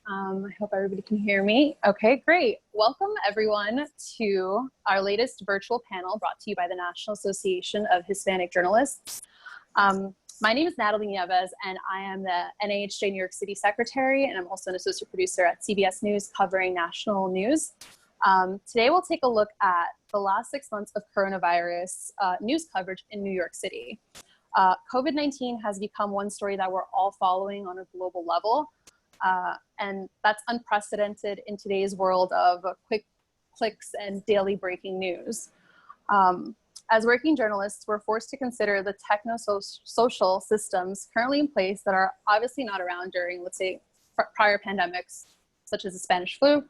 I hope everybody can hear me. Okay, great. Welcome everyone to our latest virtual panel brought to you by the National Association of Hispanic Journalists. My name is Natalie Nieves and I am the NAHJ New York City Secretary, and I'm also an associate producer at CBS News covering national news. Today we'll take a look at the last 6 months of coronavirus news coverage in New York City. COVID-19 has become one story that we're all following on a global level. And that's unprecedented in today's world of quick clicks and daily breaking news. As working journalists, we're forced to consider the techno-social systems currently in place that are obviously not around during, let's say, prior pandemics, such as the Spanish flu.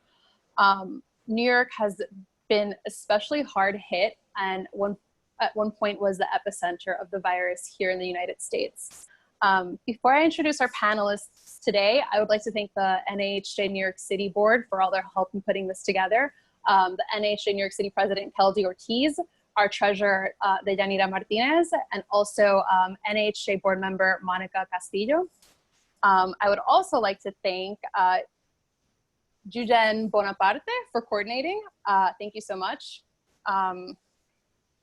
New York has been especially hard hit, and at one point was the epicenter of the virus here in the United States. Before I introduce our panelists today, I would like to thank the NAHJ New York City Board for all their help in putting this together. The NAHJ New York City President Keldy Ortiz, our treasurer Deyanira Martinez, and also NAHJ Board member Monica Castillo. I would also like to thank Jujen Bonaparte for coordinating. Thank you so much.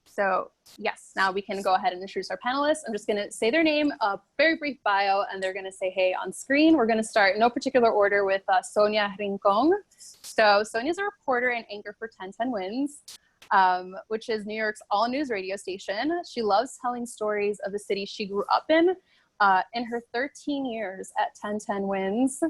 So yes, now we can go ahead and introduce our panelists. I'm just gonna say their name, a very brief bio, and they're gonna say hey on screen. We're gonna start in no particular order with Sonia Rincon. So Sonia's a reporter and anchor for 1010 Wins, which is New York's all news radio station. She loves telling stories of the city she grew up in. In her 13 years at 1010 Wins,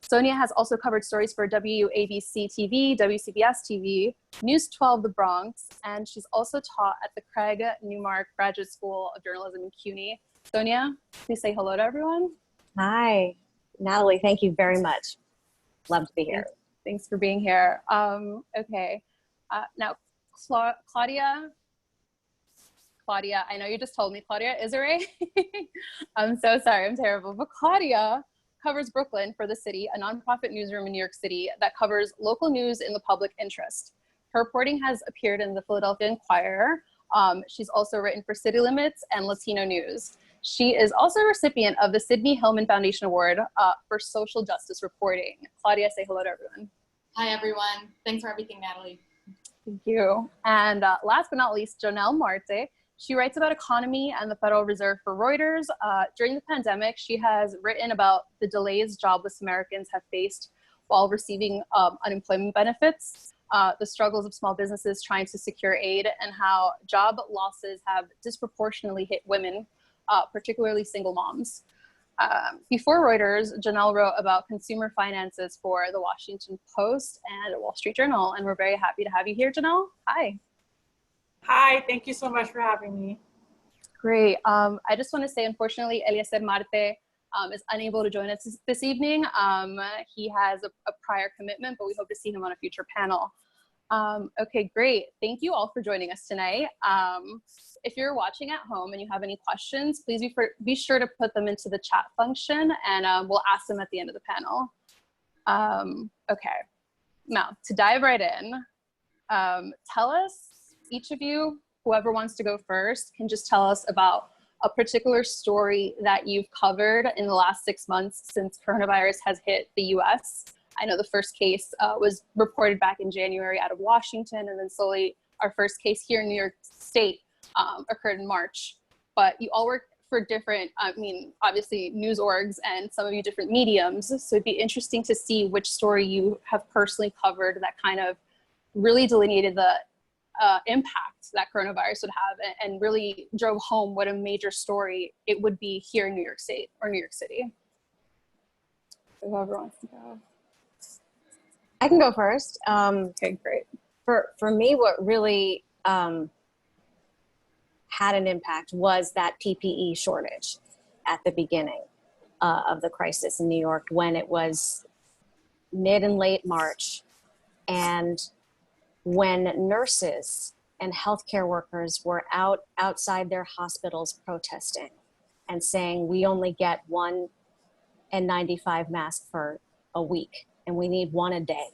Sonia has also covered stories for WABC TV, WCBS TV, News 12 The Bronx, and she's also taught at the Craig Newmark Graduate School of Journalism in CUNY. Sonia, please say hello to everyone. Hi, Natalie, thank you very much. Love to be here. Thanks for being here. Okay, now Claudia, I know you just told me, Claudia Isare. I'm so sorry, I'm terrible, but Claudia covers Brooklyn for The City, a nonprofit newsroom in New York City that covers local news in the public interest. Her reporting has appeared in the Philadelphia Inquirer. She's also written for City Limits and Latino News. She is also a recipient of the Sidney Hillman Foundation Award for social justice reporting. Claudia, say hello to everyone. Hi, everyone. Thanks for everything, Natalie. Thank you. And last but not least, Jonelle Marte. She writes about economy and the Federal Reserve for Reuters. During the pandemic, she has written about the delays jobless Americans have faced while receiving unemployment benefits, the struggles of small businesses trying to secure aid, and how job losses have disproportionately hit women, particularly single moms. Before Reuters, Jonelle wrote about consumer finances for the Washington Post and Wall Street Journal, and we're very happy to have you here, Jonelle. Hi. Hi, thank you so much for having me. Great. I just want to say, unfortunately, Eliezer Marte is unable to join us this evening. He has a prior commitment, but we hope to see him on a future panel. Okay, great. Thank you all for joining us tonight. If you're watching at home and you have any questions, please be sure to put them into the chat function, and we'll ask them at the end of the panel. Okay, now to dive right in, tell us, each of you, whoever wants to go first, can just tell us about a particular story that you've covered in the last 6 months since coronavirus has hit the US. I know the first case was reported back in January out of Washington, and then slowly our first case here in New York State occurred in March. But you all work for different, obviously news orgs, and some of you different mediums. So it'd be interesting to see which story you have personally covered that kind of really delineated the impact that coronavirus would have, and really drove home what a major story it would be here in New York State or New York City. So whoever wants to go. I can go first. Okay, great. For me, what really had an impact was that PPE shortage at the beginning of the crisis in New York, when it was mid and late March, and when nurses and healthcare workers were outside their hospitals protesting and saying, we only get one N95 mask for a week and we need one a day.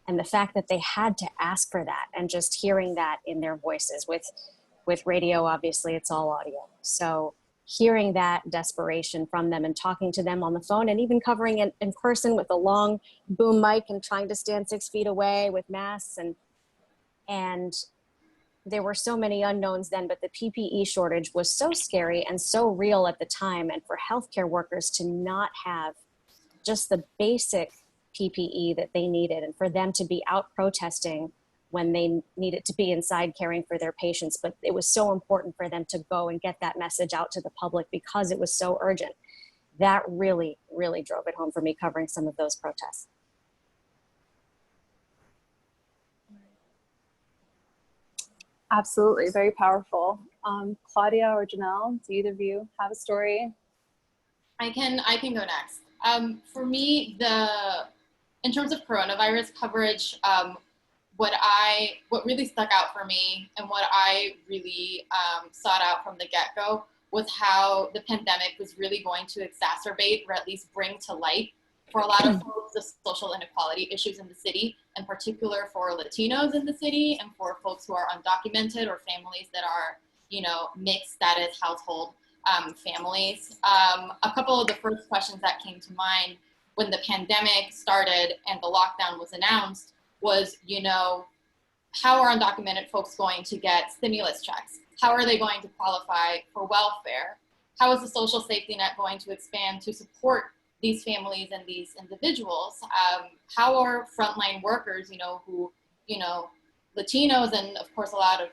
And the fact that they had to ask for that, and just hearing that in their voices with radio, obviously it's all audio. So hearing that desperation from them and talking to them on the phone and even covering it in person with a long boom mic and trying to stand 6 feet away with masks. And there were so many unknowns then, but the PPE shortage was so scary and so real at the time. And for healthcare workers to not have just the basic PPE that they needed, and for them to be out protesting when they needed to be inside caring for their patients. But it was so important for them to go and get that message out to the public because it was so urgent. That really, really drove it home for me, covering some of those protests. Absolutely, very powerful. Claudia or Janelle, do either of you have a story? I can go next. For me, in terms of coronavirus coverage, what really stuck out for me and what I really sought out from the get-go was how the pandemic was really going to exacerbate, or at least bring to light, for a lot of folks, the social inequality issues in the city, in particular for Latinos in the city and for folks who are undocumented or families that are, mixed status household families. A couple of the first questions that came to mind when the pandemic started and the lockdown was announced was, how are undocumented folks going to get stimulus checks? How are they going to qualify for welfare? How is the social safety net going to expand to support these families and these individuals? How are frontline workers, Latinos and of course a lot of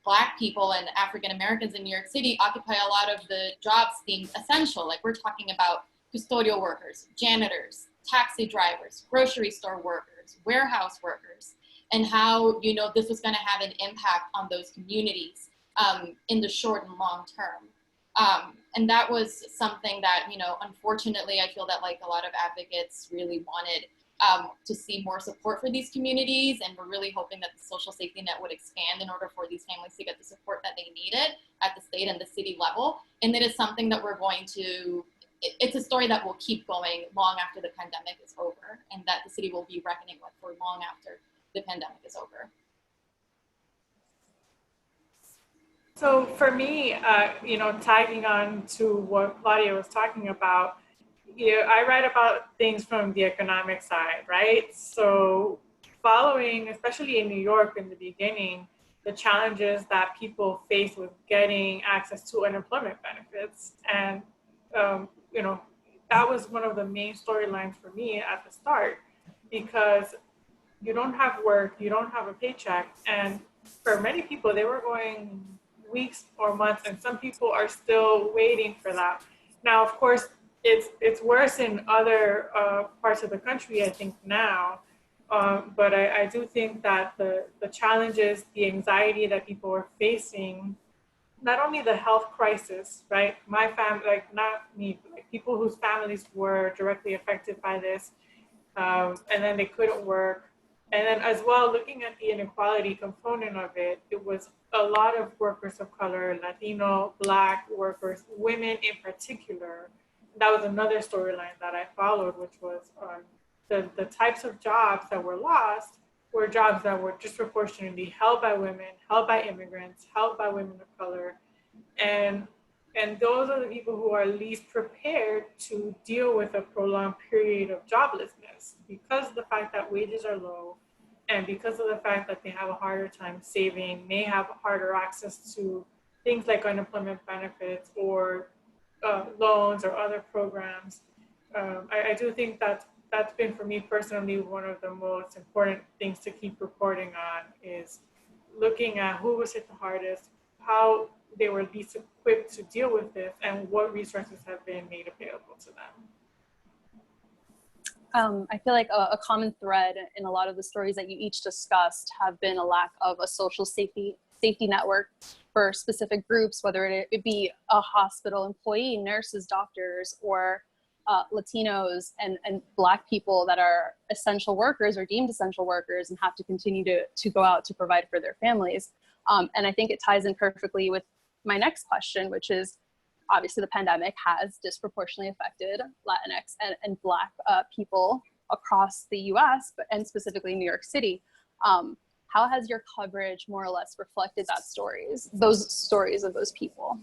Black people and African Americans in New York City occupy a lot of the jobs deemed essential. Like we're talking about custodial workers, janitors, taxi drivers, grocery store workers, warehouse workers, and how, this was gonna have an impact on those communities in the short and long term. And that was something that, unfortunately, I feel that like a lot of advocates really wanted to see more support for these communities, and we're really hoping that the social safety net would expand in order for these families to get the support that they needed at the state and the city level. And it is something that we're going to, it's a story that will keep going long after the pandemic is over, and that the city will be reckoning with for long after the pandemic is over. So for me, tagging on to what Claudia was talking about, I write about things from the economic side, right? So following, especially in New York in the beginning, the challenges that people face with getting access to unemployment benefits. And, that was one of the main storylines for me at the start, because you don't have work, you don't have a paycheck. And for many people, they were going weeks or months, and some people are still waiting for that. Now, of course, it's worse in other parts of the country, I think now, but I do think that the challenges, the anxiety that people are facing, not only the health crisis, right? My family, like not me, but like people whose families were directly affected by this, and then they couldn't work. And then as well, looking at the inequality component of it, it was a lot of workers of color, Latino, Black workers, women in particular. That was another storyline that I followed, which was the types of jobs that were lost were jobs that were disproportionately held by women, held by immigrants, held by women of color. And those are the people who are least prepared to deal with a prolonged period of joblessness because of the fact that wages are low, and because of the fact that they have a harder time saving, may have harder access to things like unemployment benefits or loans or other programs. I do think that's been, for me personally, one of the most important things to keep reporting on, is looking at who was hit the hardest, how they were least equipped to deal with this, and what resources have been made available to them. I feel like a common thread in a lot of the stories that you each discussed have been a lack of a social safety network for specific groups, whether it be a hospital employee, nurses, doctors, or Latinos and Black people that are essential workers or deemed essential workers and have to continue to go out to provide for their families. And I think it ties in perfectly with my next question, which is, obviously the pandemic has disproportionately affected Latinx and Black people across the US, and specifically New York City. How has your coverage more or less reflected those stories of those people?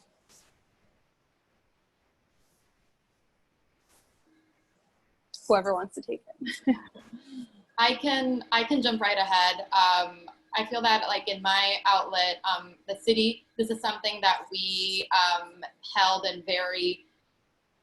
whoever wants to take it. I can jump right ahead. I feel that like in my outlet, the city, this is something that we held in very,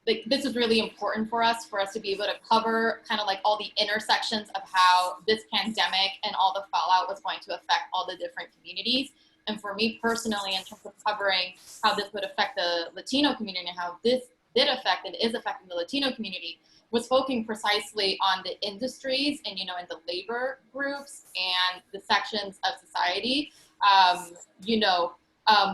like, this is really important for us to be able to cover kind of like all the intersections of how this pandemic and all the fallout was going to affect all the different communities. And for me personally, in terms of covering how this would affect the Latino community and how this did affect and is affecting the Latino community, was focusing precisely on the industries and, you know, in the labor groups and the sections of society, you know,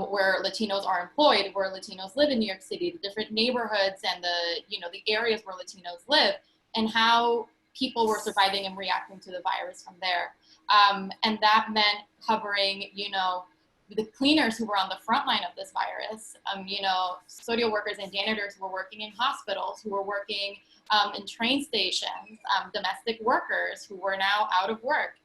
where Latinos are employed, where Latinos live in New York City, the different neighborhoods and the, you know, the areas where Latinos live, and how people were surviving and reacting to the virus from there. And that meant covering, you know, the cleaners who were on the front line of this virus, you know, custodial workers and janitors who were working in hospitals, who were working in train stations, domestic workers who were now out of work.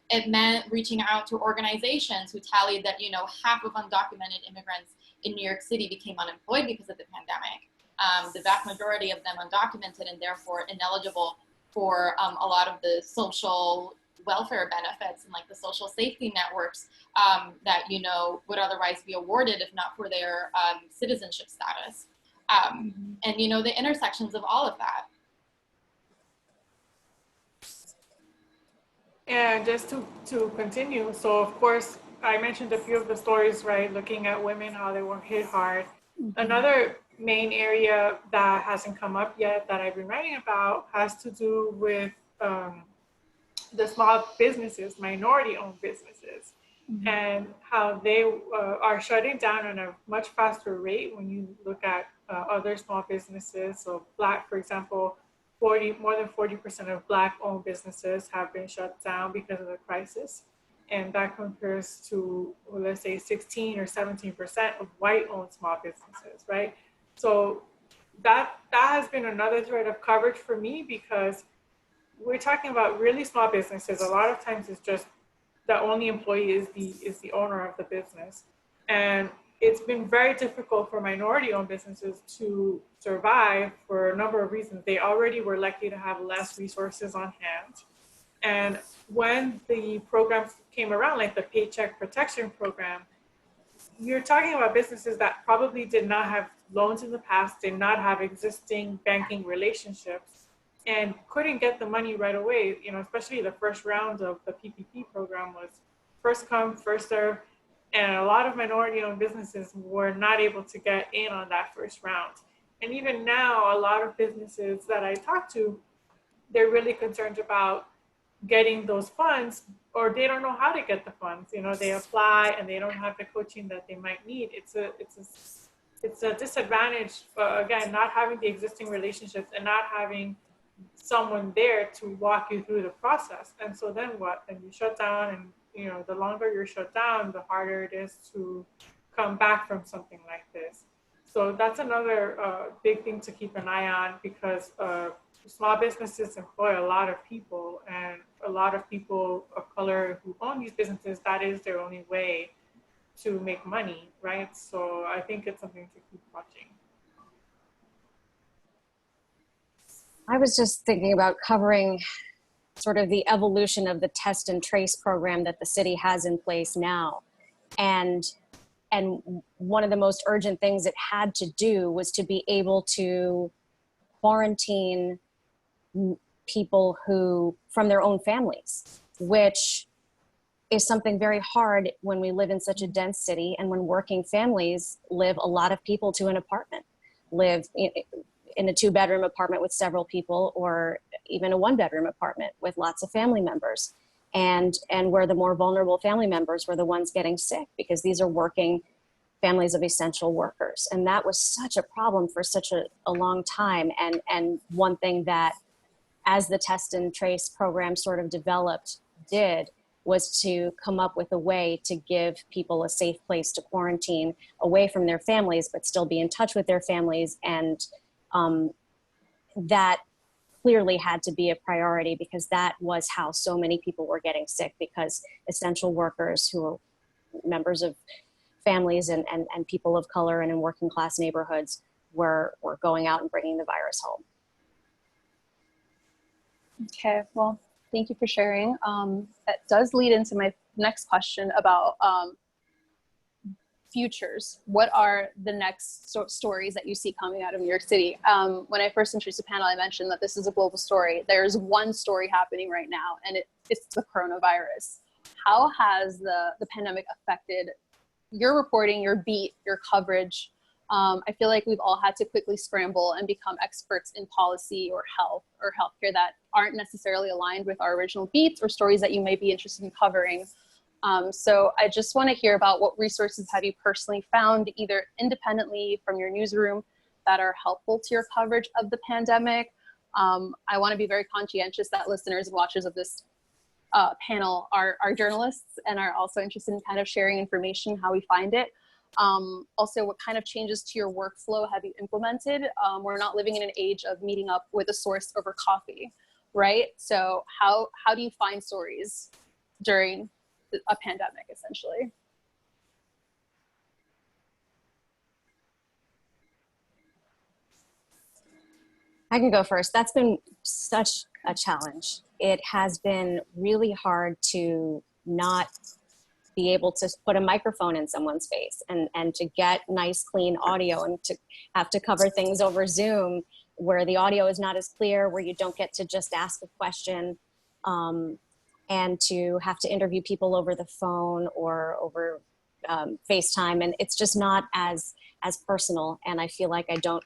It meant reaching out to organizations who tallied that, you know, half of undocumented immigrants in New York City became unemployed because of the pandemic. The vast majority of them undocumented and therefore ineligible for a lot of the social welfare benefits and like the social safety networks that, you know, would otherwise be awarded if not for their citizenship status. And, you know, the intersections of all of that. And just to continue, so of course, I mentioned a few of the stories, right? Looking at women, how they were hit hard. Another main area that hasn't come up yet that I've been writing about has to do with the small businesses, minority-owned businesses, and how they are shutting down at a much faster rate when you look at other small businesses. So Black, for example, more than 40% of Black-owned businesses have been shut down because of the crisis. And that compares to, well, let's say 16 or 17% of white-owned small businesses, right? So that has been another thread of coverage for me, because we're talking about really small businesses. A lot of times it's just the only employee is the owner of the business. And it's been very difficult for minority-owned businesses to survive for a number of reasons. They already were likely to have less resources on hand. And when the programs came around, like the Paycheck Protection Program, you're talking about businesses that probably did not have loans in the past, did not have existing banking relationships, and couldn't get the money right away. You know, especially the first round of the PPP program was first come, first serve. And a lot of minority-owned businesses were not able to get in on that first round. And even now, a lot of businesses that I talk to, they're really concerned about getting those funds, or they don't know how to get the funds. You know, they apply and they don't have the coaching that they might need. It's a disadvantage, again, not having the existing relationships and not having someone there to walk you through the process. And so then what? Then you shut down, and you know, the longer you're shut down, the harder it is to come back from something like this. So that's another big thing to keep an eye on, because small businesses employ a lot of people, and a lot of people of color who own these businesses, that is their only way to make money, right? So I think it's something to keep watching. I was just thinking about covering sort of the evolution of the test and trace program that the city has in place now. And one of the most urgent things it had to do was to be able to quarantine people who from their own families, which is something very hard when we live in such a dense city, and when working families live a lot of people to an apartment, live in a 2-bedroom apartment with several people, or even a 1-bedroom apartment with lots of family members, and where the more vulnerable family members were the ones getting sick, because these are working families of essential workers. And that was such a problem for such a long time. And one thing that, as the test and trace program sort of developed, was to come up with a way to give people a safe place to quarantine away from their families, but still be in touch with their families. And that clearly had to be a priority, because that was how so many people were getting sick, because essential workers who were members of families and people of color and in working class neighborhoods were going out and bringing the virus home. Okay, well, thank you for sharing. That does lead into my next question about futures. What are the next stories that you see coming out of New York City? When I first introduced the panel, I mentioned that this is a global story. There's one story happening right now, and it's the coronavirus. How has the pandemic affected your reporting, your beat, your coverage? I feel like we've all had to quickly scramble and become experts in policy or health or healthcare that aren't necessarily aligned with our original beats or stories that you may be interested in covering. So I just want to hear about what resources have you personally found, either independently from your newsroom, that are helpful to your coverage of the pandemic. I want to be very conscientious that listeners and watchers of this panel are journalists and are also interested in kind of sharing information, how we find it. Also, what kind of changes to your workflow have you implemented? We're not living in an age of meeting up with a source over coffee, right? So how do you find stories during a pandemic, essentially? I can go first. That's been such a challenge. It has been really hard to not be able to put a microphone in someone's face and to get nice, clean audio, and to have to cover things over Zoom where the audio is not as clear, where you don't get to just ask a question, and to have to interview people over the phone or over FaceTime. And it's just not as personal. And I feel like I don't,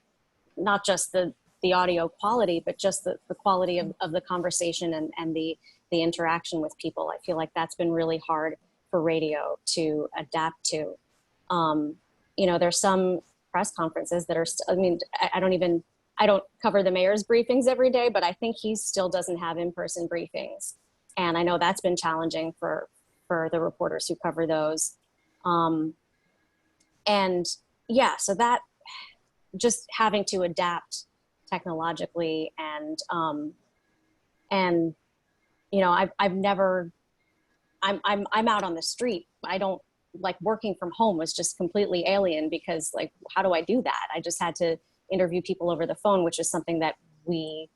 not just the audio quality, but just the quality of the conversation and the interaction with people. I feel like that's been really hard for radio to adapt to. You know, there's some press conferences that are, I don't cover the mayor's briefings every day, but I think he still doesn't have in-person briefings. And I know that's been challenging for the reporters who cover those. And yeah, so that just having to adapt technologically and you know, I'm out on the street. I don't, like, working from home was just completely alien because, like, how do I do that? I just had to interview people over the phone, which is something that we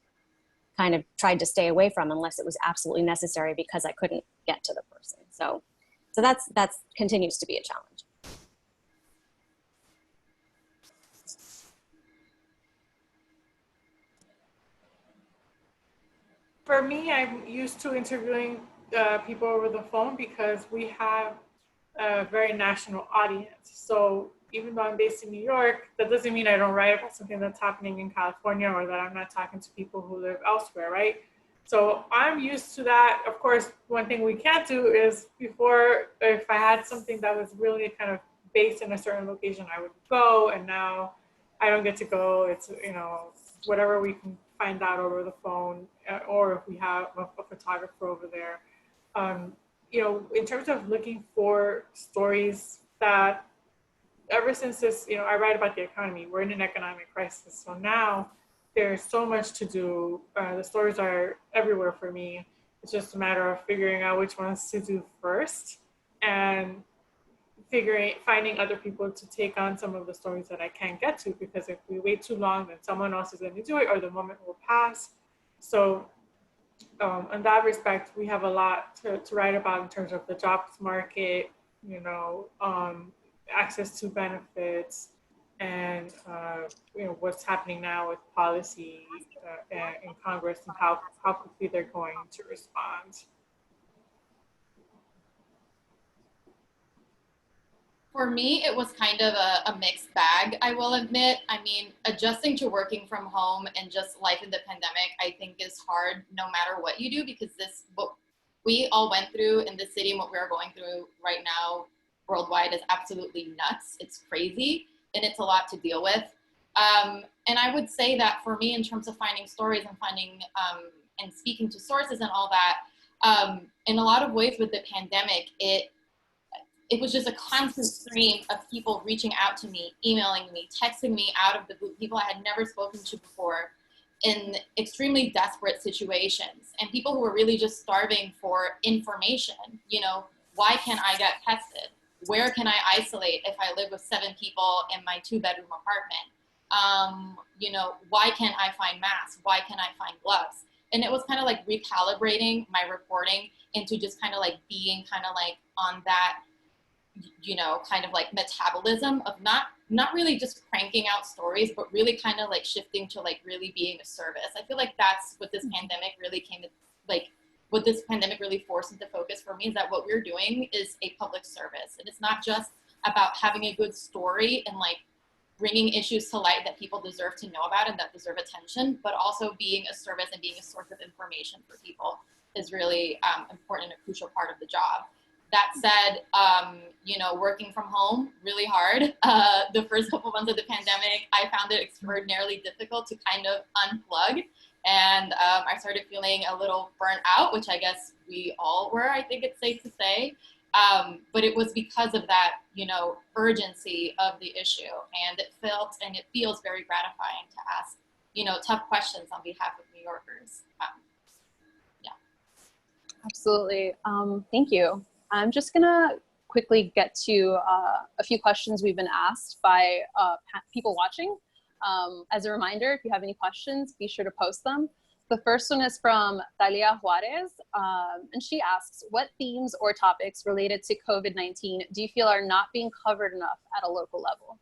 kind of tried to stay away from unless it was absolutely necessary because I couldn't get to the person. So that's continues to be a challenge. For me, I'm used to interviewing people over the phone because we have a very national audience. So even though I'm based in New York, that doesn't mean I don't write about something that's happening in California or that I'm not talking to people who live elsewhere, right? So I'm used to that. Of course, one thing we can't do is, before, if I had something that was really kind of based in a certain location, I would go, and now I don't get to go. It's, you know, whatever we can find out over the phone, or if we have a photographer over there. You know, in terms of looking for stories that, ever since this, you know, I write about the economy, we're in an economic crisis. So now there's so much to do. The stories are everywhere for me. It's just a matter of figuring out which ones to do first, and finding other people to take on some of the stories that I can't get to, because if we wait too long, then someone else is going to do it, or the moment will pass. So in that respect, we have a lot to write about in terms of the jobs market, you know, access to benefits, and you know, what's happening now with policy in Congress, and how quickly they're going to respond. For me, it was kind of a mixed bag, I will admit. I mean, adjusting to working from home and just life in the pandemic, I think is hard no matter what you do, because what we all went through in the city and what we're going through right now worldwide is absolutely nuts. It's crazy, and it's a lot to deal with. And I would say that for me, in terms of finding stories and finding and speaking to sources and all that, in a lot of ways with the pandemic, it was just a constant stream of people reaching out to me, emailing me, texting me out of the blue, people I had never spoken to before, in extremely desperate situations, and people who were really just starving for information. You know, why can't I get tested? Where can I isolate if I live with 7 people in my 2-bedroom apartment? You know, why can't I find masks? Why can't I find gloves? And it was kind of like recalibrating my reporting into just kind of like being kind of like on that, you know, kind of like metabolism of not really just cranking out stories, but really kind of like shifting to like really being a service. I feel like that's what this pandemic really came to, like what this pandemic really forced into focus for me, is that what we're doing is a public service. And it's not just about having a good story and like bringing issues to light that people deserve to know about and that deserve attention, but also being a service and being a source of information for people is really important and a crucial part of the job. That said, you know, working from home, really hard. The first couple months of the pandemic, I found it extraordinarily difficult to kind of unplug. And I started feeling a little burnt out, which I guess we all were, I think it's safe to say. But it was because of that, you know, urgency of the issue. And it felt and it feels very gratifying to ask, you know, tough questions on behalf of New Yorkers. Yeah. Absolutely. Thank you. I'm just gonna quickly get to a few questions we've been asked by people watching. As a reminder, if you have any questions, be sure to post them. The first one is from Talia Juarez, and she asks, what themes or topics related to COVID-19 do you feel are not being covered enough at a local level?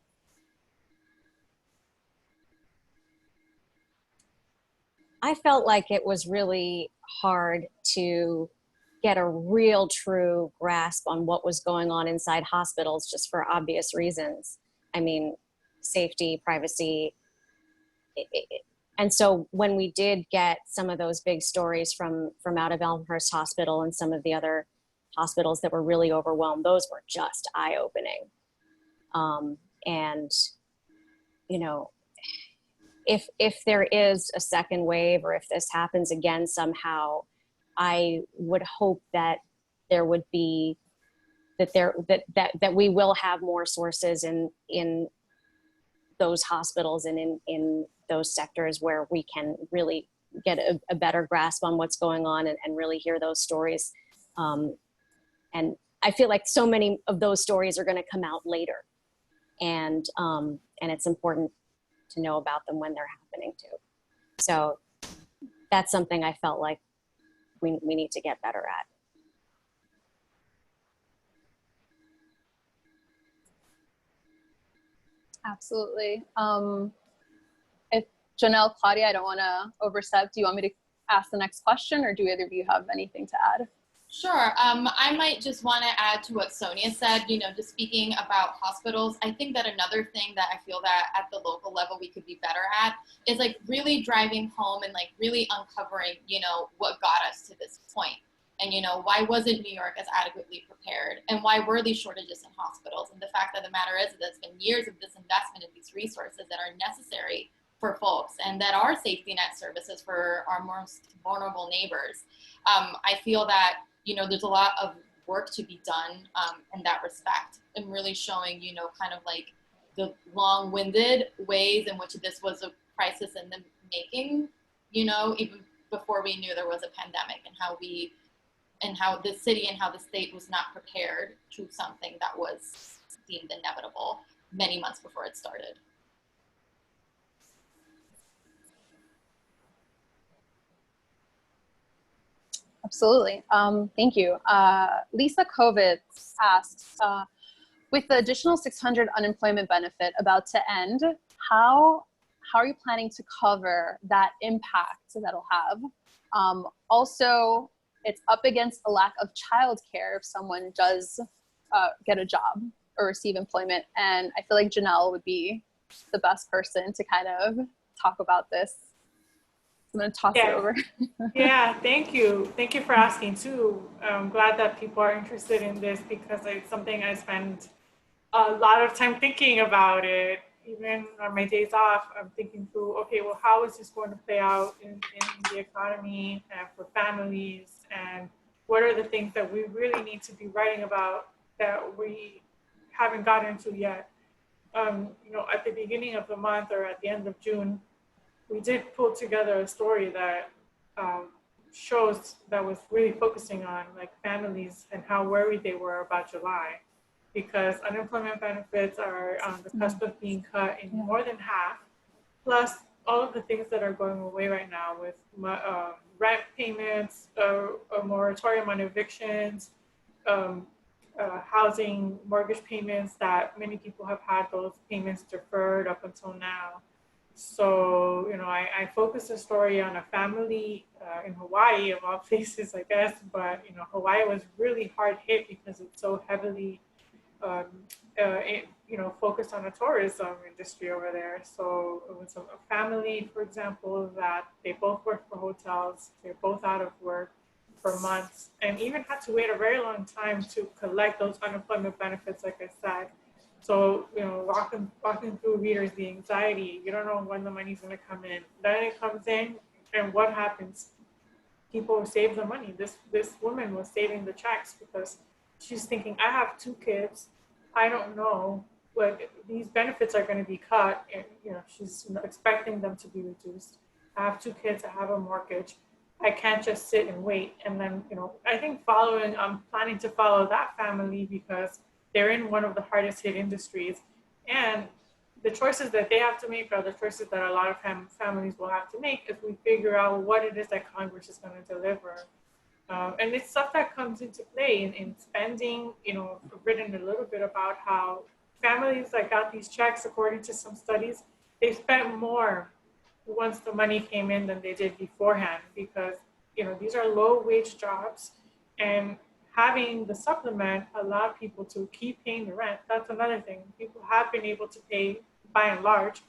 I felt like it was really hard to get a real true grasp on what was going on inside hospitals, just for obvious reasons. I mean, safety, privacy. And so when we did get some of those big stories from out of Elmhurst Hospital and some of the other hospitals that were really overwhelmed, those were just eye-opening. And, you know, if there is a second wave, or if this happens again somehow, I would hope that there would be, that we will have more sources in those hospitals and in those sectors where we can really get a better grasp on what's going on and really hear those stories. And I feel like so many of those stories are going to come out later, and it's important to know about them when they're happening too. So that's something I felt like we need to get better at. Absolutely. If Janelle, Claudia, I don't want to overstep. Do you want me to ask the next question, or do either of you have anything to add? Sure. I might just want to add to what Sonia said, you know, just speaking about hospitals. I think that another thing that I feel that at the local level we could be better at is like really driving home and like really uncovering, you know, what got us to this point. And, you know, why wasn't New York as adequately prepared? And why were these shortages in hospitals? And the fact of the matter is that it's been years of disinvestment in these resources that are necessary for folks and that are safety net services for our most vulnerable neighbors. I feel that, you know, there's a lot of work to be done in that respect, and really showing, you know, kind of like the long-winded ways in which this was a crisis in the making, you know, even before we knew there was a pandemic, and how the city and how the state was not prepared to something that was deemed inevitable many months before it started. Absolutely. Thank you. Lisa Kovitz asks, with the additional 600 unemployment benefit about to end, how are you planning to cover that impact that'll have? Also, it's up against a lack of childcare if someone does get a job or receive employment. And I feel like Janelle would be the best person to kind of talk about this. I'm going to toss it over. Yeah, thank you. Thank you for asking too. I'm glad that people are interested in this, because it's something I spend a lot of time thinking about it. Even on my days off, I'm thinking through, okay, well, how is this going to play out in the economy and for families? And what are the things that we really need to be writing about that we haven't gotten to yet? You know, at the beginning of the month or at the end of June, we did pull together a story that shows that was really focusing on like families and how worried they were about July, because unemployment benefits are on the cusp of being cut in more than half, plus all of the things that are going away right now with rent payments, a moratorium on evictions, housing mortgage payments that many people have had those payments deferred up until now. So, I focused the story on a family in Hawaii, of all places, I guess, but, Hawaii was really hard hit because it's so heavily, focused on the tourism industry over there. So it was a family, for example, that they both worked for hotels, they're both out of work for months, and even had to wait a very long time to collect those unemployment benefits, like I said. So, walking through readers, the anxiety, you don't know when the money's going to come in. Then it comes in, and what happens? People save the money. This woman was saving the checks because she's thinking, I have 2 kids. I don't know what these benefits are going to be cut. And, she's expecting them to be reduced. I have 2 kids. I have a mortgage. I can't just sit and wait. And then, I think I'm planning to follow that family because they're in one of the hardest hit industries. And the choices that they have to make are the choices that a lot of families will have to make if we figure out what it is that Congress is going to deliver. And it's stuff that comes into play in spending. I've written a little bit about how families that got these checks, according to some studies, they spent more once the money came in than they did beforehand because, these are low wage jobs, and having the supplement allowed people to keep paying the rent. That's another thing. People have been able to pay by and large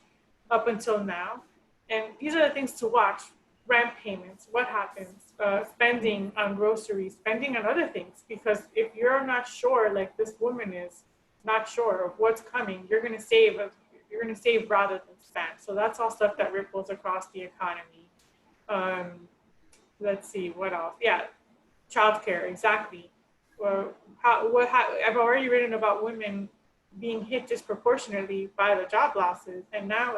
up until now. And these are the things to watch. Rent payments, what happens, spending on groceries, spending on other things. Because if you're not sure, like this woman is not sure of what's coming, you're gonna save rather than spend. So that's all stuff that ripples across the economy. Let's see, what else? Yeah, childcare, exactly. I've already written about women being hit disproportionately by the job losses, and now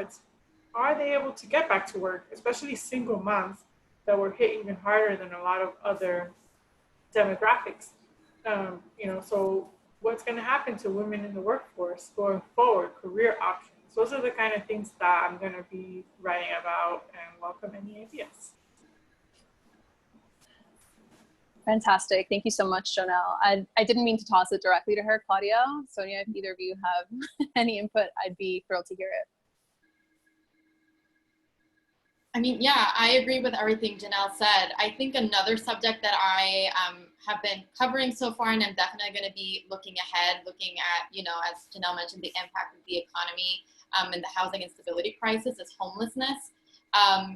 are they able to get back to work, especially single moms that were hit even harder than a lot of other demographics. So what's going to happen to women in the workforce going forward, career options? Those are the kind of things that I'm going to be writing about, and welcome any ideas. Fantastic. Thank you so much, Jonelle. I didn't mean to toss it directly to her. Claudia, Sonia, if either of you have any input, I'd be thrilled to hear it. I mean, yeah, I agree with everything Janelle said. I think another subject that I have been covering so far, and I'm definitely going to be looking ahead, looking at, as Janelle mentioned, the impact of the economy and the housing instability crisis is homelessness.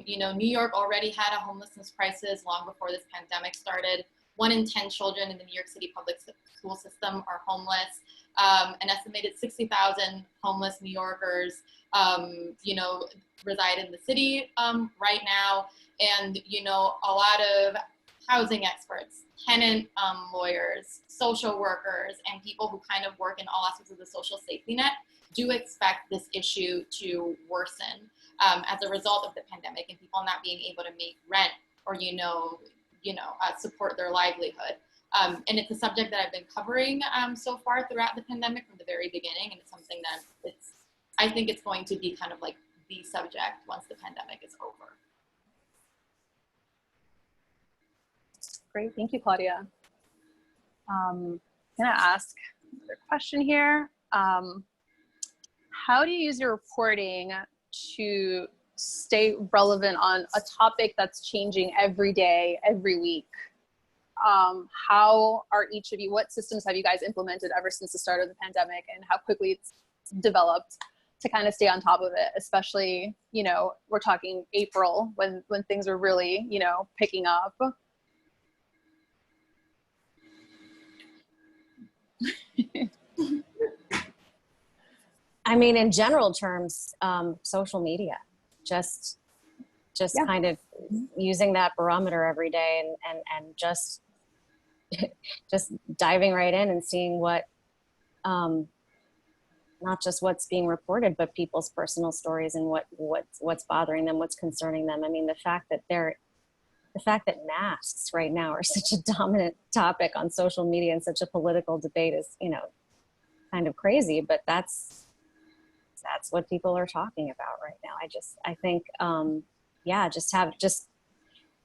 New York already had a homelessness crisis long before this pandemic started. 1 in 10 children in the New York City public school system are homeless. An estimated 60,000 homeless New Yorkers, reside in the city right now. And, a lot of housing experts, tenant lawyers, social workers, and people who kind of work in all aspects of the social safety net do expect this issue to worsen as a result of the pandemic and people not being able to make rent or, support their livelihood. And it's a subject that I've been covering so far throughout the pandemic from the very beginning. And it's something that I think it's going to be kind of like the subject once the pandemic is over. Great, thank you, Claudia. I'm gonna ask another question here. How do you use your reporting to stay relevant on a topic that's changing every day, every week? How are each of you, what systems have you guys implemented ever since the start of the pandemic, and how quickly it's developed to kind of stay on top of it, especially, we're talking April when things are really, picking up. I mean, in general terms, social media, just yeah. Kind of using that barometer every day and just diving right in and seeing what, not just what's being reported, but people's personal stories and what's bothering them, what's concerning them. I mean, the fact that masks right now are such a dominant topic on social media and such a political debate is, kind of crazy, but that's what people are talking about right now. I think,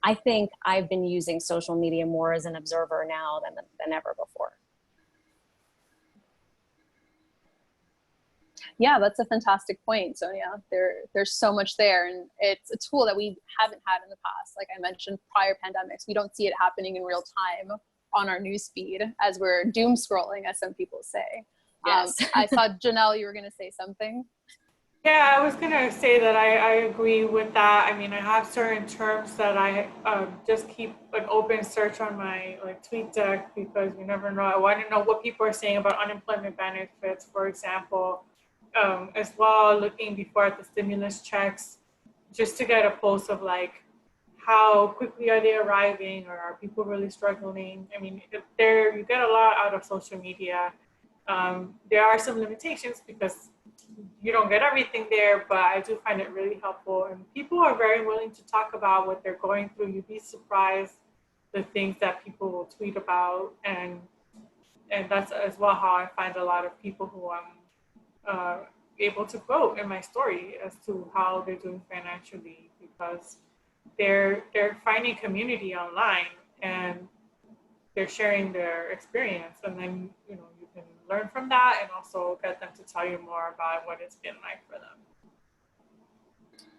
I think I've been using social media more as an observer now than ever before. Yeah, that's a fantastic point, Sonia. There's so much there, and it's a tool that we haven't had in the past. Like I mentioned, prior pandemics, we don't see it happening in real time on our news feed as we're doom scrolling, as some people say. Yes. I saw, Janelle, you were going to say something. Yeah, I was gonna say that I agree with that. I mean, I have certain terms that I just keep an open search on my tweet deck because you never know. I want to know what people are saying about unemployment benefits, for example, as well. Looking before at the stimulus checks, just to get a pulse of like how quickly are they arriving, or are people really struggling? I mean, you get a lot out of social media. There are some limitations because you don't get everything there, but I do find it really helpful. And people are very willing to talk about what they're going through. You'd be surprised the things that people will tweet about. And that's as well how I find a lot of people who I'm able to quote in my story as to how they're doing financially, because they're finding community online and they're sharing their experience, and then you can learn from that and also get them to tell you more about what it's been like for them.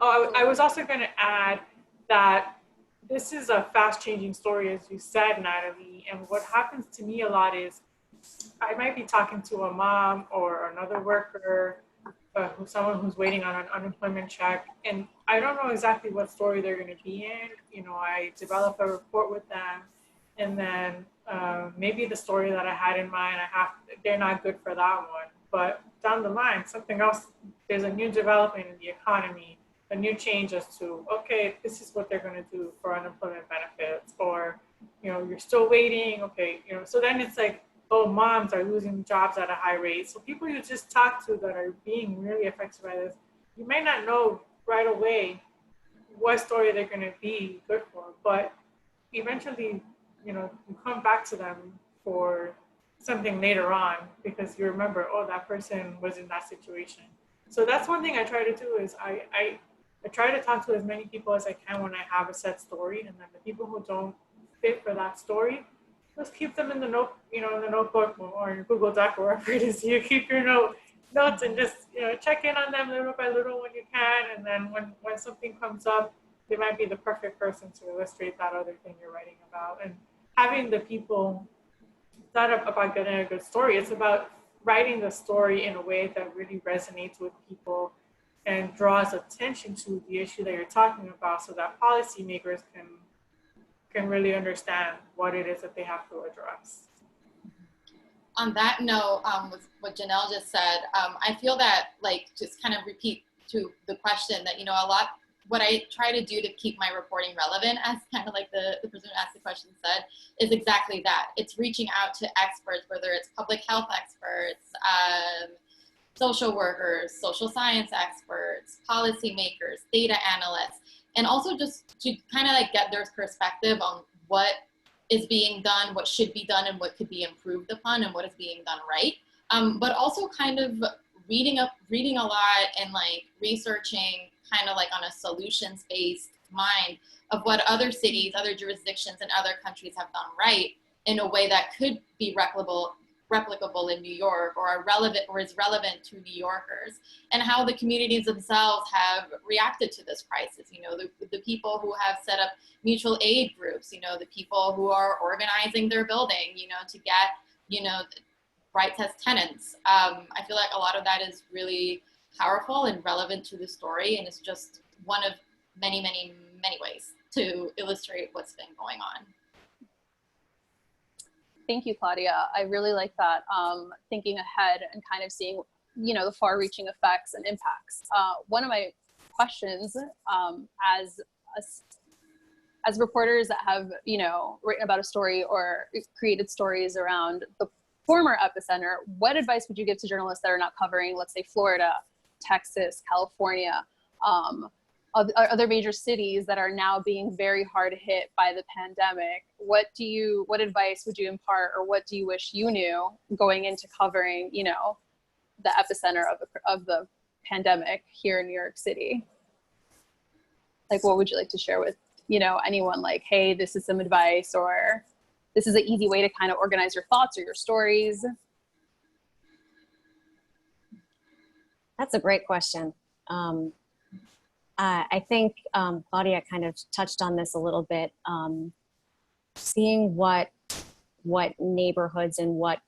Oh, I was also going to add that this is a fast-changing story, as you said, Natalie, and what happens to me a lot is I might be talking to a mom or another worker, someone who's waiting on an unemployment check, and I don't know exactly what story they're going to be in. I develop a report with them, and then maybe the story that I had in mind, they're not good for that one. But down the line, something else, there's a new development in the economy, a new change as to, okay, this is what they're going to do for unemployment benefits, or, you're still waiting. Okay. So then it's like, oh, moms are losing jobs at a high rate. So people you just talk to that are being really affected by this, you may not know right away what story they're going to be good for, but eventually, you come back to them for something later on because you remember, oh, that person was in that situation. So that's one thing I try to do is I try to talk to as many people as I can when I have a set story, and then the people who don't fit for that story, just keep them in the in the notebook or in Google Doc or wherever it is you keep your notes, and just check in on them little by little when you can, and then when something comes up, they might be the perfect person to illustrate that other thing you're writing about. And having the people, it's not about getting a good story, it's about writing the story in a way that really resonates with people and draws attention to the issue that you're talking about, so that policymakers can really understand what it is that they have to address. On that note, with what Janelle just said, I feel that, just kind of repeat to the question that, what I try to do to keep my reporting relevant, as kind of like the person who asked the question said, is exactly that. It's reaching out to experts, whether it's public health experts, social workers, social science experts, policymakers, data analysts, and also just to kind of get their perspective on what is being done, what should be done, and what could be improved upon, and what is being done right. But also kind of reading a lot and researching kind of on a solutions-based mind of what other cities, other jurisdictions, and other countries have done right in a way that could be replicable in New York, or is relevant to New Yorkers, and how the communities themselves have reacted to this crisis. The people who have set up mutual aid groups, the people who are organizing their building, to get, rights as tenants. I feel like a lot of that is really powerful and relevant to the story, and it's just one of many, many, many ways to illustrate what's been going on. Thank you, Claudia. I really like that, thinking ahead and kind of seeing, the far-reaching effects and impacts. One of my questions, as reporters that have, written about a story or created stories around the former epicenter, what advice would you give to journalists that are not covering, let's say, Florida, Texas, California, other major cities that are now being very hard hit by the pandemic? What advice would you impart, or what do you wish you knew going into covering, the epicenter of the pandemic here in New York City? What would you like to share with you know, anyone like, hey, this is some advice, or this is an easy way to kind of organize your thoughts or your stories? That's a great question. I think Claudia kind of touched on this a little bit. Seeing what neighborhoods and what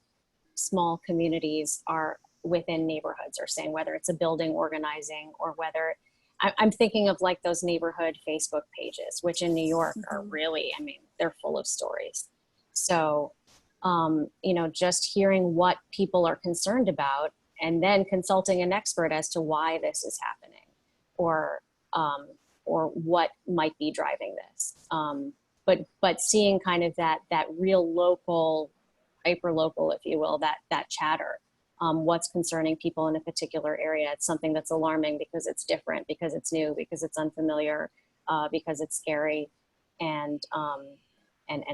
small communities are within neighborhoods are saying, whether it's a building organizing or whether I'm thinking of like those neighborhood Facebook pages, which in New York are really, I mean, they're full of stories. So, you know, just hearing what people are concerned about and then consulting an expert as to why this is happening or what might be driving this. But seeing kind of that real local, hyper local, if you will, that chatter. What's concerning people in a particular area. It's something that's alarming because it's different, because it's new, because it's unfamiliar, because it's scary, and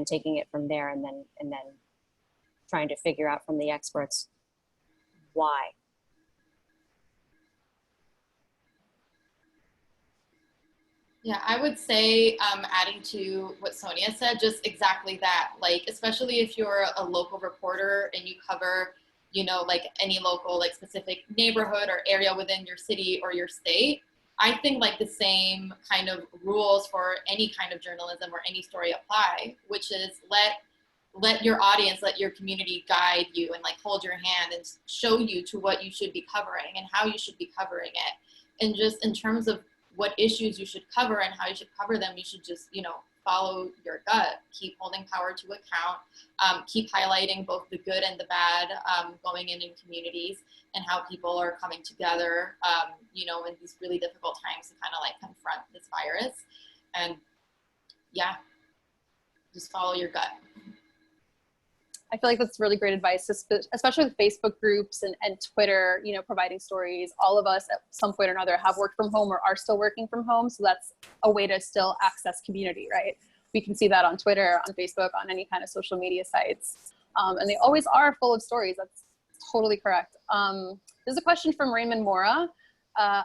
taking it from there, and then trying to figure out from the experts why. Yeah, I would say adding to what Sonia said, just exactly that. Like, especially if you're a local reporter and you cover, you know, like any local, like specific neighborhood or area within your city or your state, I think like the same kind of rules for any kind of journalism or any story apply, which is let your audience, let your community guide you and like hold your hand and show you to what you should be covering and how you should be covering it. And just in terms of what issues you should cover and how you should cover them, you should just, you know, follow your gut, keep holding power to account, keep highlighting both the good and the bad going in communities and how people are coming together, you know, in these really difficult times to kind of like confront this virus. And yeah, just follow your gut. I feel like that's really great advice, especially with Facebook groups and Twitter, you know, providing stories. All of us at some point or another have worked from home or are still working from home. So that's a way to still access community, right? We can see that on Twitter, on Facebook, on any kind of social media sites. And they always are full of stories. That's totally correct. There's a question from Raymond Mora. I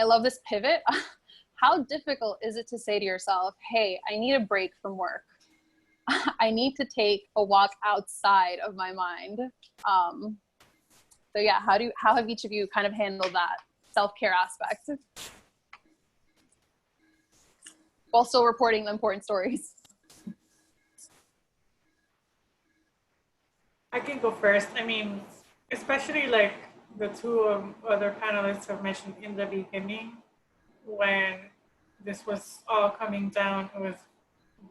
love this pivot. How difficult is it to say to yourself, hey, I need a break from work? I need to take a walk outside of my mind. So yeah, how have each of you kind of handled that self-care aspect while still reporting the important stories? I can go first. I mean, especially like the two other panelists have mentioned in the beginning, when this was all coming down, it was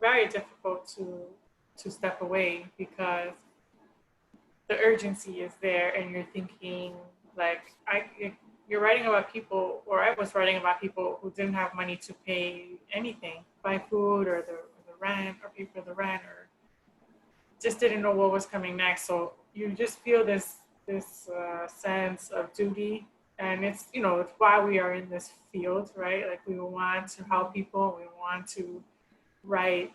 very difficult to step away because the urgency is there, and you're thinking like you're writing about people, or I was writing about people who didn't have money to pay anything, buy food or the rent, or pay for the rent, or just didn't know what was coming next. So you just feel this sense of duty, and it's, you know, it's why we are in this field, right? Like, we want to help people, we want to write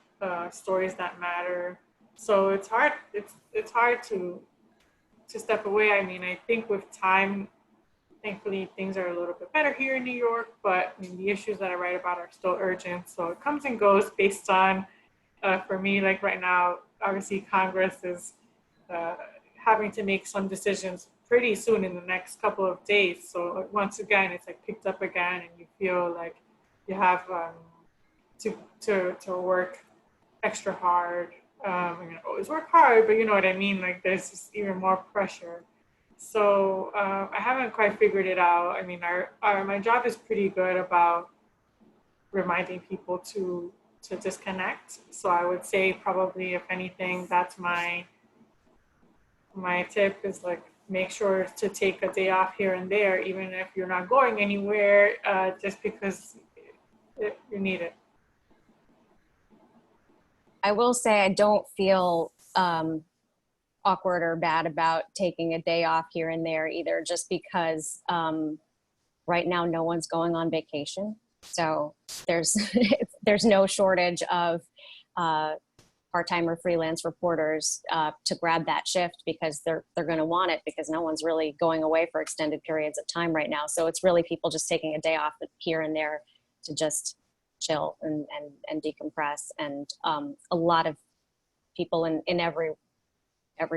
stories that matter. So it's hard. It's hard to step away. I mean, I think with time, thankfully, things are a little bit better here in New York, but I mean, the issues that I write about are still urgent. So it comes and goes based on, for me, like right now, obviously Congress is having to make some decisions pretty soon in the next couple of days. So once again, it's like picked up again, and you feel like you have to work extra hard. I mean, I always work hard, but you know what I mean? Like, there's just even more pressure. So I haven't quite figured it out. I mean, my job is pretty good about reminding people to disconnect. So I would say probably, if anything, that's my tip, is like, make sure to take a day off here and there, even if you're not going anywhere, just because you need it. I will say I don't feel awkward or bad about taking a day off here and there either, just because right now no one's going on vacation. So there's no shortage of part-time or freelance reporters to grab that shift, because they're going to want it, because no one's really going away for extended periods of time right now. So it's really people just taking a day off here and there to just chill and decompress. And a lot of people in every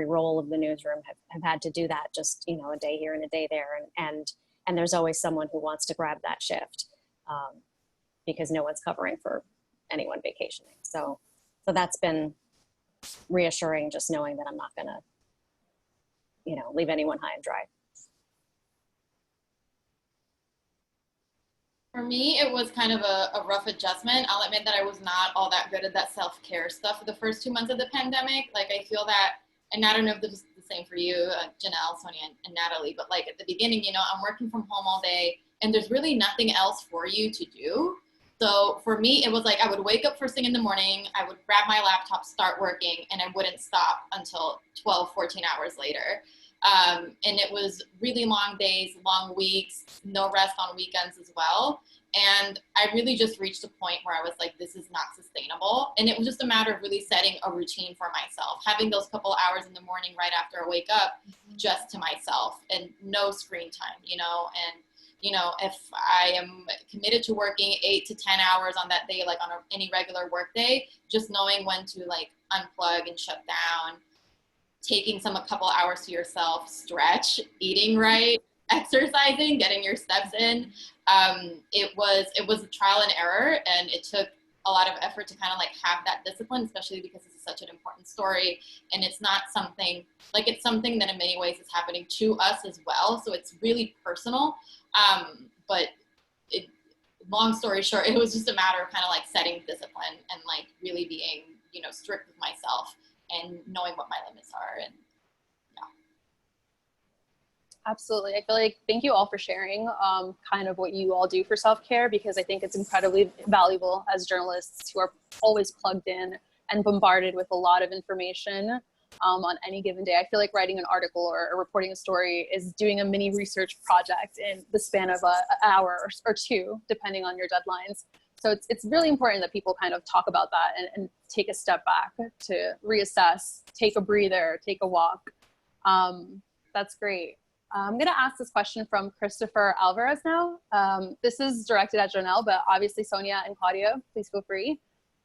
role of the newsroom have had to do that, just, you know, a day here and a day there. And there's always someone who wants to grab that shift because no one's covering for anyone vacationing. So that's been reassuring, just knowing that I'm not gonna, you know, leave anyone high and dry. For me, it was kind of a rough adjustment. I'll admit that I was not all that good at that self-care stuff for the first 2 months of the pandemic. Like, I feel that, and I don't know if this is the same for you, Janelle, Sonia, and Natalie, but like at the beginning, you know, I'm working from home all day and there's really nothing else for you to do. So for me, it was like I would wake up first thing in the morning, I would grab my laptop, start working, and I wouldn't stop until 12, 14 hours later. And it was really long days, long weeks, no rest on weekends as well. And I really just reached a point where I was like, this is not sustainable. And it was just a matter of really setting a routine for myself, having those couple hours in the morning right after I wake up just to myself and no screen time, you know. And, you know, if I am committed to working 8 to 10 hours on that day, like on any regular work day, just knowing when to like unplug and shut down, taking a couple hours to yourself, stretch, eating right, exercising, getting your steps in. It was a trial and error, and it took a lot of effort to kind of like have that discipline, especially because this is such an important story, and it's not something like, it's something that in many ways is happening to us as well. So it's really personal. But long story short, it was just a matter of kind of like setting discipline and like really being, you know, strict with myself and knowing what my limits are. And yeah. Absolutely. I feel like, thank you all for sharing kind of what you all do for self-care, because I think it's incredibly valuable as journalists who are always plugged in and bombarded with a lot of information on any given day. I feel like writing an article or reporting a story is doing a mini research project in the span of an hour or two, depending on your deadlines. So it's really important that people kind of talk about that and take a step back to reassess, take a breather, take a walk. That's great. I'm going to ask this question from Christopher Alvarez now. This is directed at Janelle, but obviously Sonia and Claudia, please feel free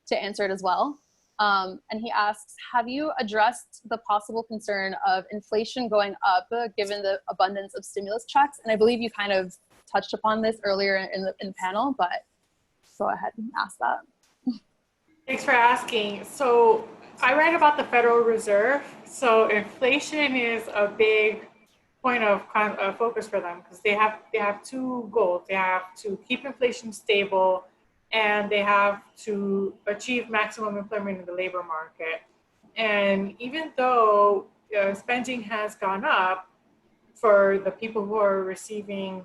to answer it as well. And he asks, have you addressed the possible concern of inflation going up given the abundance of stimulus checks? And I believe you kind of touched upon this earlier in the panel, but go ahead and ask that. Thanks for asking. So I write about the Federal Reserve. So inflation is a big point of focus for them, because they have two goals. They have to keep inflation stable, and they have to achieve maximum employment in the labor market. And even though spending has gone up for the people who are receiving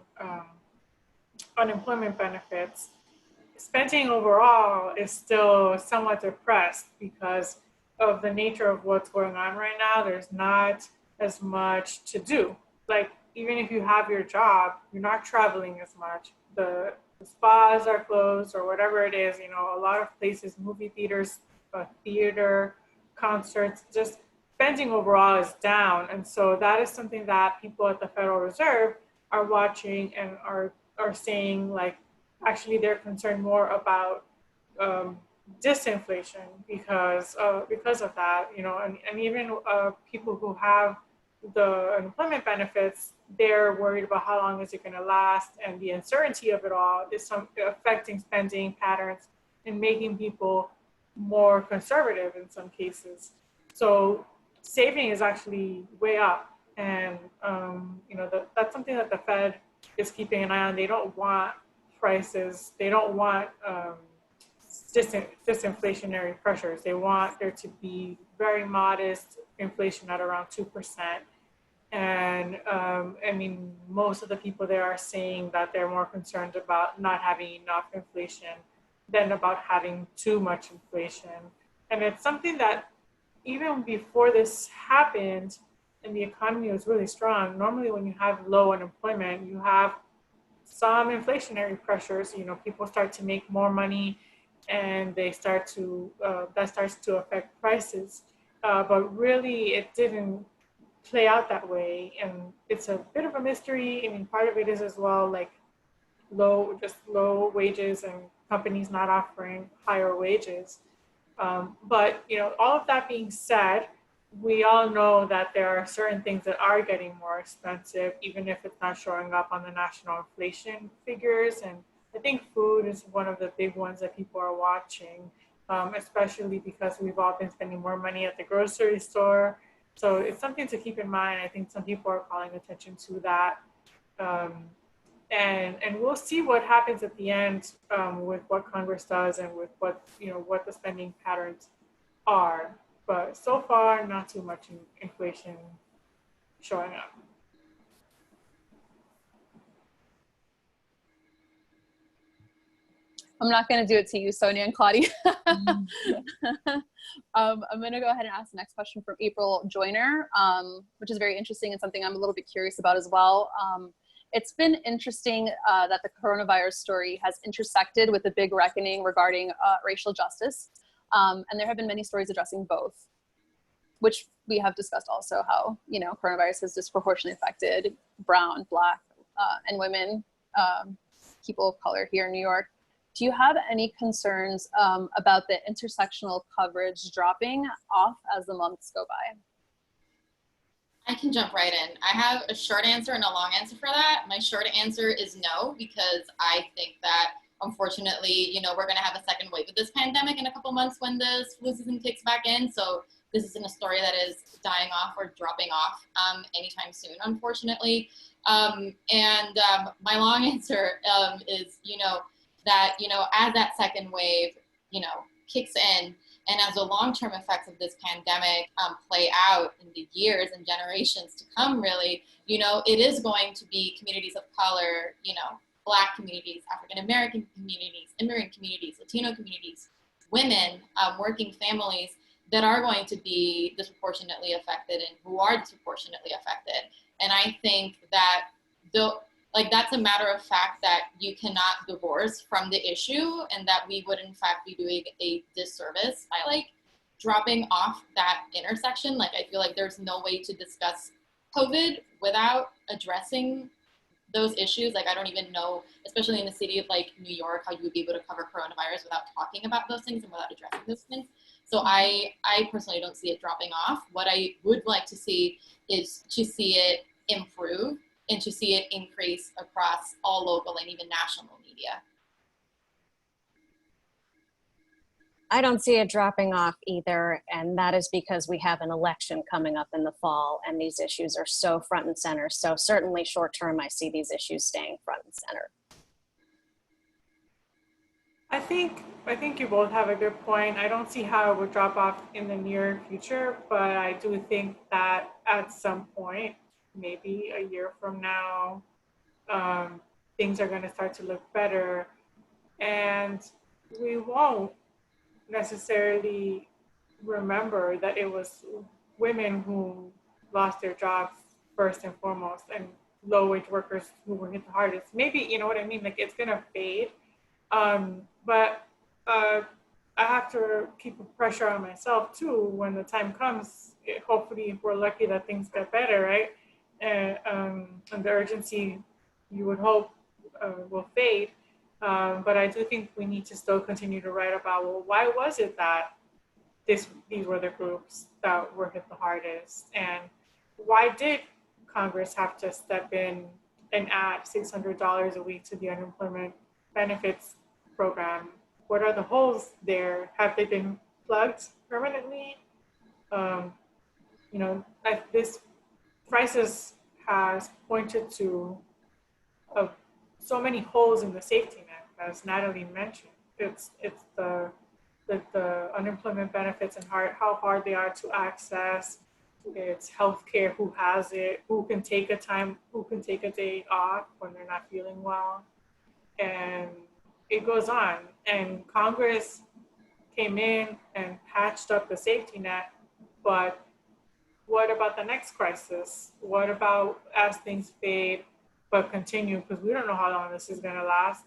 unemployment benefits, spending overall is still somewhat depressed because of the nature of what's going on right now. There's not as much to do. Like, even if you have your job, you're not traveling as much. The spas are closed or whatever it is, you know, a lot of places, movie theaters, theater, concerts, just spending overall is down. And so that is something that people at the Federal Reserve are watching and are saying, like, actually they're concerned more about disinflation because of that, you know, and even people who have the unemployment benefits, they're worried about how long is it going to last, and the uncertainty of it all is affecting spending patterns and making people more conservative in some cases. So saving is actually way up, and you know, that's something that the Fed is keeping an eye on. They don't want prices, they don't want disinflationary pressures. They want there to be very modest inflation at around 2%. And I mean, most of the people there are saying that they're more concerned about not having enough inflation than about having too much inflation. And it's something that even before this happened and the economy was really strong, normally when you have low unemployment, you have some inflationary pressures. You know, people start to make more money, and they start to that starts to affect prices. But really, it didn't play out that way, and it's a bit of a mystery. I mean, part of it is as well like low wages and companies not offering higher wages. But all of that being said, we all know that there are certain things that are getting more expensive, even if it's not showing up on the national inflation figures. And I think food is one of the big ones that people are watching, especially because we've all been spending more money at the grocery store. So it's something to keep in mind. I think some people are calling attention to that. And we'll see what happens at the end with what Congress does and with what the spending patterns are. But so far, not too much inflation showing up. I'm not going to do it to you, Sonia and Claudia. I'm going to go ahead and ask the next question from April Joyner, which is very interesting and something I'm a little bit curious about as well. It's been interesting that the coronavirus story has intersected with the big reckoning regarding racial justice. And there have been many stories addressing both, which we have discussed also how, coronavirus has disproportionately affected brown, Black, and women, people of color here in New York. Do you have any concerns about the intersectional coverage dropping off as the months go by? I can jump right in. I have a short answer and a long answer for that. My short answer is no, because I think that unfortunately, we're going to have a second wave of this pandemic in a couple months when the flu season kicks back in. So this isn't a story that is dying off or dropping off anytime soon, unfortunately. My long answer is, that, as that second wave, kicks in, and as the long-term effects of this pandemic play out in the years and generations to come, really, it is going to be communities of color, Black communities, African-American communities, immigrant communities, Latino communities, women, working families that are going to be disproportionately affected and who are disproportionately affected. And I think that that's a matter of fact that you cannot divorce from the issue, and that we would in fact be doing a disservice by dropping off that intersection. I feel like there's no way to discuss COVID without addressing those issues. I don't even know, especially in the city of New York, how you would be able to cover coronavirus without talking about those things and without addressing those things. So I personally don't see it dropping off. What I would like to see is to see it improve and to see it increase across all local and even national media. I don't see it dropping off either, and that is because we have an election coming up in the fall, and these issues are so front and center. So certainly short term, I see these issues staying front and center. I think you both have a good point. I don't see how it would drop off in the near future, but I do think that at some point, maybe a year from now, things are going to start to look better, and we won't necessarily remember that it was women who lost their jobs first and foremost, and low-wage workers who were hit the hardest. Maybe, you know what I mean? It's going to fade. But I have to keep pressure on myself too when the time comes. Hopefully, if we're lucky that things get better, right? And the urgency, you would hope, will fade. But I do think we need to still continue to write about, well, why was it that these were the groups that were hit the hardest? And why did Congress have to step in and add $600 a week to the unemployment benefits program? What are the holes there? Have they been plugged permanently? This crisis has pointed to so many holes in the safety net, as Natalie mentioned. It's the unemployment benefits and how hard they are to access. It's healthcare, who has it, who can take a day off when they're not feeling well. And it goes on. And Congress came in and patched up the safety net, but what about the next crisis? What about as things fade but continue? Because we don't know how long this is going to last.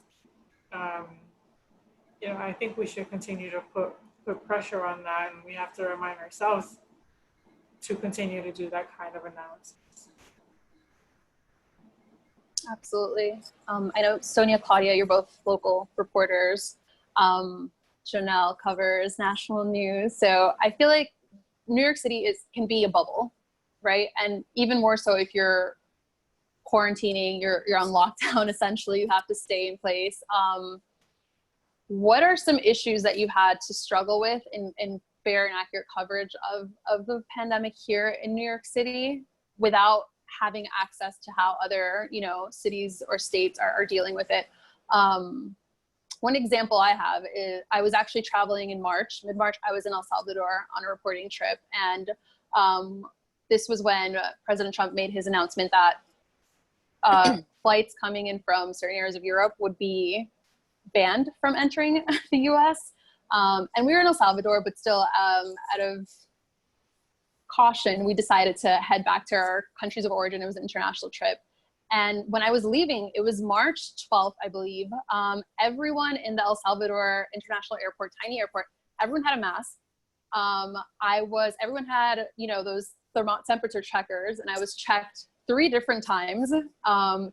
I think we should continue to put pressure on that, and we have to remind ourselves to continue to do that kind of analysis. Absolutely. I know Sonia, Claudia, you're both local reporters. Janelle covers national news. So I feel like New York City can be a bubble, right? And even more so if you're quarantining, you're on lockdown, essentially, you have to stay in place. What are some issues that you've had to struggle with in fair and accurate coverage of the pandemic here in New York City without having access to how other, cities or states are dealing with it? One example I have is I was actually traveling in mid-March, I was in El Salvador on a reporting trip. And this was when President Trump made his announcement that flights coming in from certain areas of Europe would be banned from entering the US. And we were in El Salvador, but still out of caution, we decided to head back to our countries of origin. It was an international trip. And when I was leaving, it was March 12th, I believe. Everyone in the El Salvador International Airport, tiny airport, everyone had a mask. Everyone had, those temperature checkers, and I was checked 3 different times,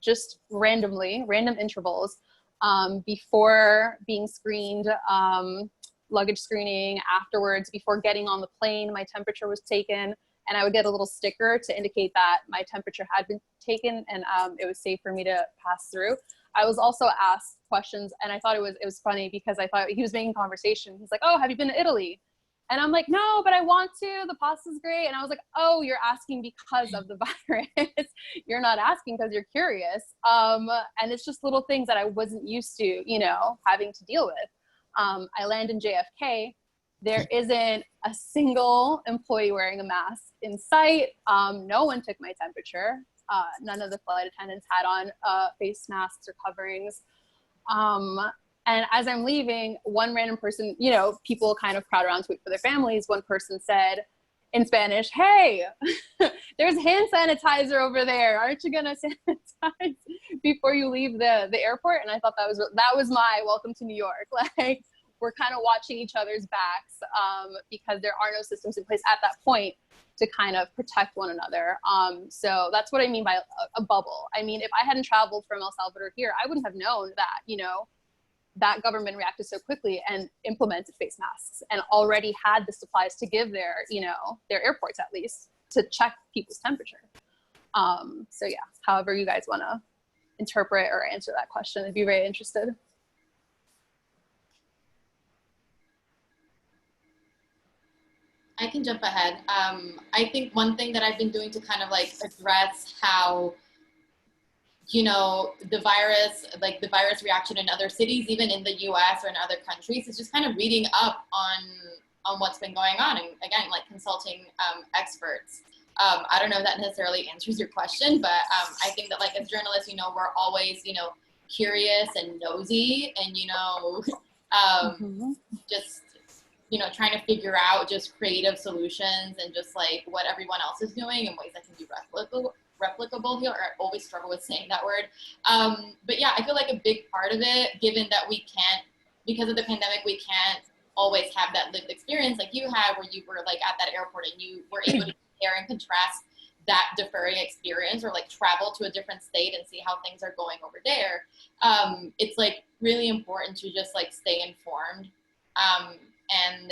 just random intervals, before being screened, luggage screening, afterwards, before getting on the plane, my temperature was taken, and I would get a little sticker to indicate that my temperature had been taken and it was safe for me to pass through. I was also asked questions, and I thought it was funny because I thought he was making conversation. He's like, "Oh, have you been to Italy?" And I'm like, "No, but I want to. The pasta's great." And I was like, "Oh, you're asking because of the virus. You're not asking because you're curious." And it's just little things that I wasn't used to, having to deal with. I land in JFK. There isn't a single employee wearing a mask in sight. No one took my temperature. None of the flight attendants had on face masks or coverings. And as I'm leaving, one random person, people kind of crowd around to wait for their families. One person said in Spanish, "Hey, there's hand sanitizer over there. Aren't you gonna sanitize before you leave the airport?" And I thought that was my welcome to New York. Like, we're kind of watching each other's backs because there are no systems in place at that point to kind of protect one another. So that's what I mean by a bubble. I mean, if I hadn't traveled from El Salvador here, I wouldn't have known that, that government reacted so quickly and implemented face masks and already had the supplies to give their airports, at least, to check people's temperature. So yeah, however you guys want to interpret or answer that question, I'd be very interested. I can jump ahead. I think one thing that I've been doing to kind of like address how, the virus reaction in other cities, even in the US or in other countries, is just kind of reading up on what's been going on. And again, like consulting experts. I don't know if that necessarily answers your question, but I think that like as journalists, we're always, curious and nosy and, just, trying to figure out just creative solutions and just like what everyone else is doing in ways that can be replicable here. I always struggle with saying that word. But yeah, I feel like a big part of it, given that we can't, because of the pandemic, we can't always have that lived experience like you had where you were like at that airport and you were able to compare and contrast that deferring experience or like travel to a different state and see how things are going over there. It's like really important to just like stay informed. And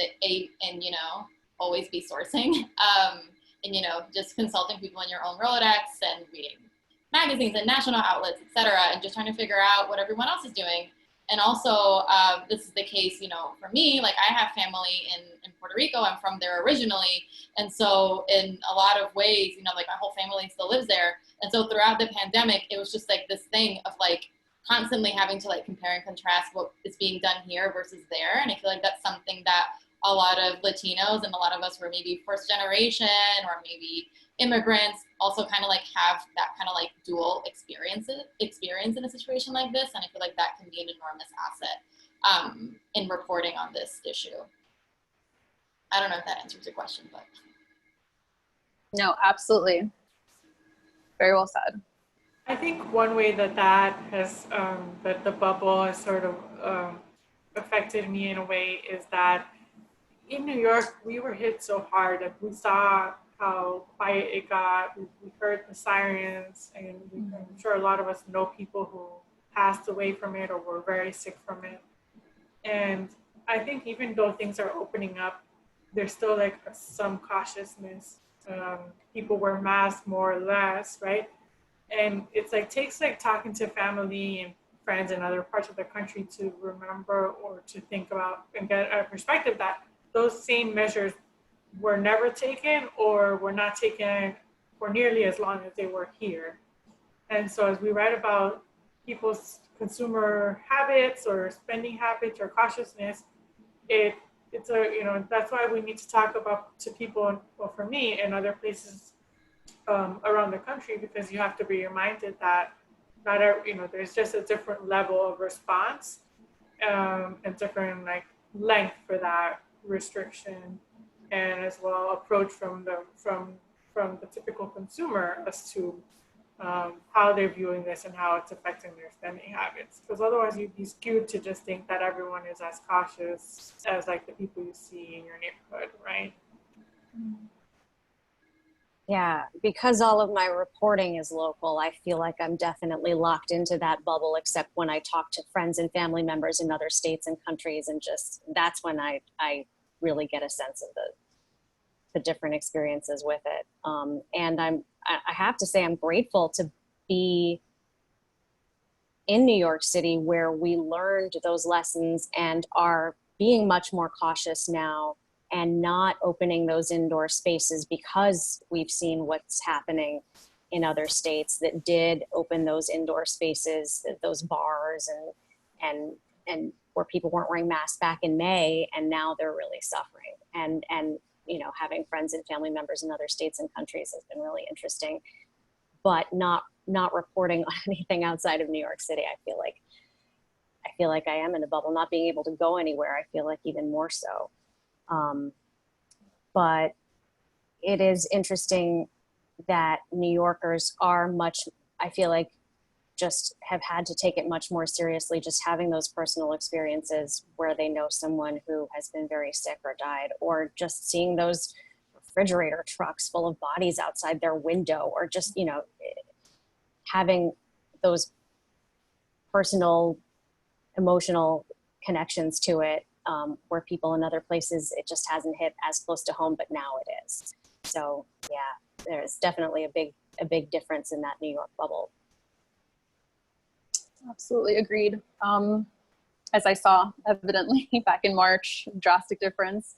always be sourcing, and, just consulting people in your own Rolodex and reading magazines and national outlets, et cetera, and just trying to figure out what everyone else is doing. And also, this is the case, for me, like I have family in Puerto Rico. I'm from there originally. And so in a lot of ways, like my whole family still lives there. And so throughout the pandemic, it was just like this thing of like, constantly having to like compare and contrast what is being done here versus there. And I feel like that's something that a lot of Latinos and a lot of us who are maybe first generation or maybe immigrants also kind of like have that kind of like dual experience in a situation like this. And I feel like that can be an enormous asset in reporting on this issue. I don't know if that answers your question, but. No, absolutely. Very well said. I think one way that has, that the bubble has sort of affected me in a way is that in New York, we were hit so hard. Like we saw how quiet it got. We heard the sirens, and I'm sure a lot of us know people who passed away from it or were very sick from it. And I think even though things are opening up, there's still like some cautiousness. People wear masks more or less, right? And it's like takes like talking to family and friends in other parts of the country to remember or to think about and get a perspective that those same measures were never taken or were not taken for nearly as long as they were here. And so as we write about people's consumer habits or spending habits or cautiousness, it's a, you know, that's why we need to talk about to people, well, for me in other places around the country, because you have to be reminded that not every, you know, there's just a different level of response and different like length for that restriction, and as well approach from the typical consumer as to how they're viewing this and how it's affecting their spending habits. Because otherwise you'd be skewed to just think that everyone is as cautious as like the people you see in your neighborhood, right? Yeah, because all of my reporting is local, I feel like I'm definitely locked into that bubble, except when I talk to friends and family members in other states and countries, and just that's when I really get a sense of the different experiences with it. And I have to say I'm grateful to be in New York City, where we learned those lessons and are being much more cautious now and not opening those indoor spaces, because we've seen what's happening in other states that did open those indoor spaces, those bars and where people weren't wearing masks back in May, and now they're really suffering. And you know, having friends and family members in other states and countries has been really interesting, but not reporting on anything outside of New York City. I feel like I am in a bubble, not being able to go anywhere. I feel like even more so. But it is interesting that New Yorkers are I feel like just have had to take it much more seriously, just having those personal experiences where they know someone who has been very sick or died, or just seeing those refrigerator trucks full of bodies outside their window, or just, you know, having those personal, emotional connections to it, where people in other places, it just hasn't hit as close to home, but now it is. So yeah, there's definitely a big difference in that New York bubble. Absolutely agreed. As I saw evidently back in March, drastic difference.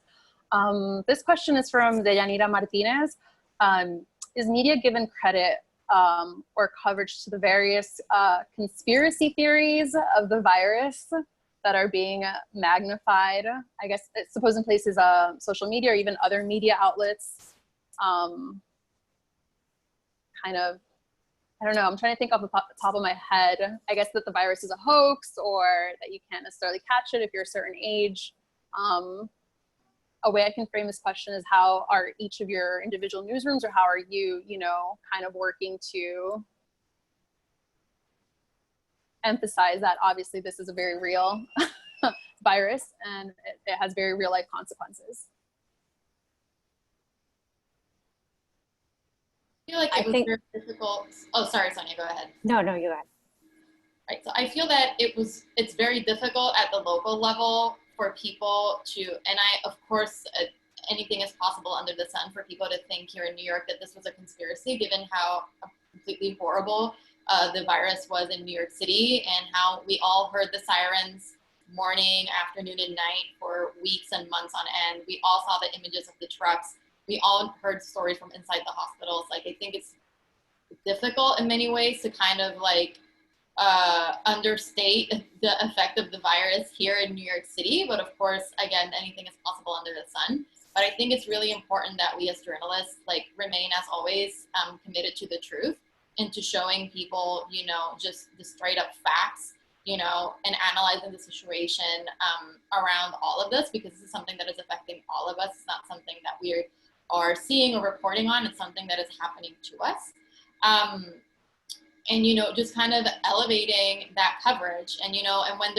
This question is from Deyanira Martinez. Is media given credit or coverage to the various conspiracy theories of the virus that are being magnified, I guess, suppose in places social media or even other media outlets? Kind of, I don't know, I'm trying to think off the top of my head. I guess that the virus is a hoax, or that you can't necessarily catch it if you're a certain age. A way I can frame this question is, how are each of your individual newsrooms, or how are you, you know, kind of working to emphasize that obviously this is a very real virus and it has very real life consequences? I feel like it was very difficult. Oh, sorry, Sonia, go ahead. No, you go ahead. Right, so I feel that it's very difficult at the local level for people to, and of course, anything is possible under the sun for people to think here in New York that this was a conspiracy, given how completely horrible the virus was in New York City, and how we all heard the sirens morning, afternoon, and night for weeks and months on end. We all saw the images of the trucks. We all heard stories from inside the hospitals. Like, I think it's difficult in many ways to kind of like understate the effect of the virus here in New York City. But of course, again, anything is possible under the sun. But I think it's really important that we as journalists like remain, as always, committed to the truth and to showing people, you know, just the straight up facts, you know, and analyzing the situation around all of this, because this is something that is affecting all of us. It's not something that we are seeing or reporting on. It's something that is happening to us. And, you know, just kind of elevating that coverage. And, you know, and when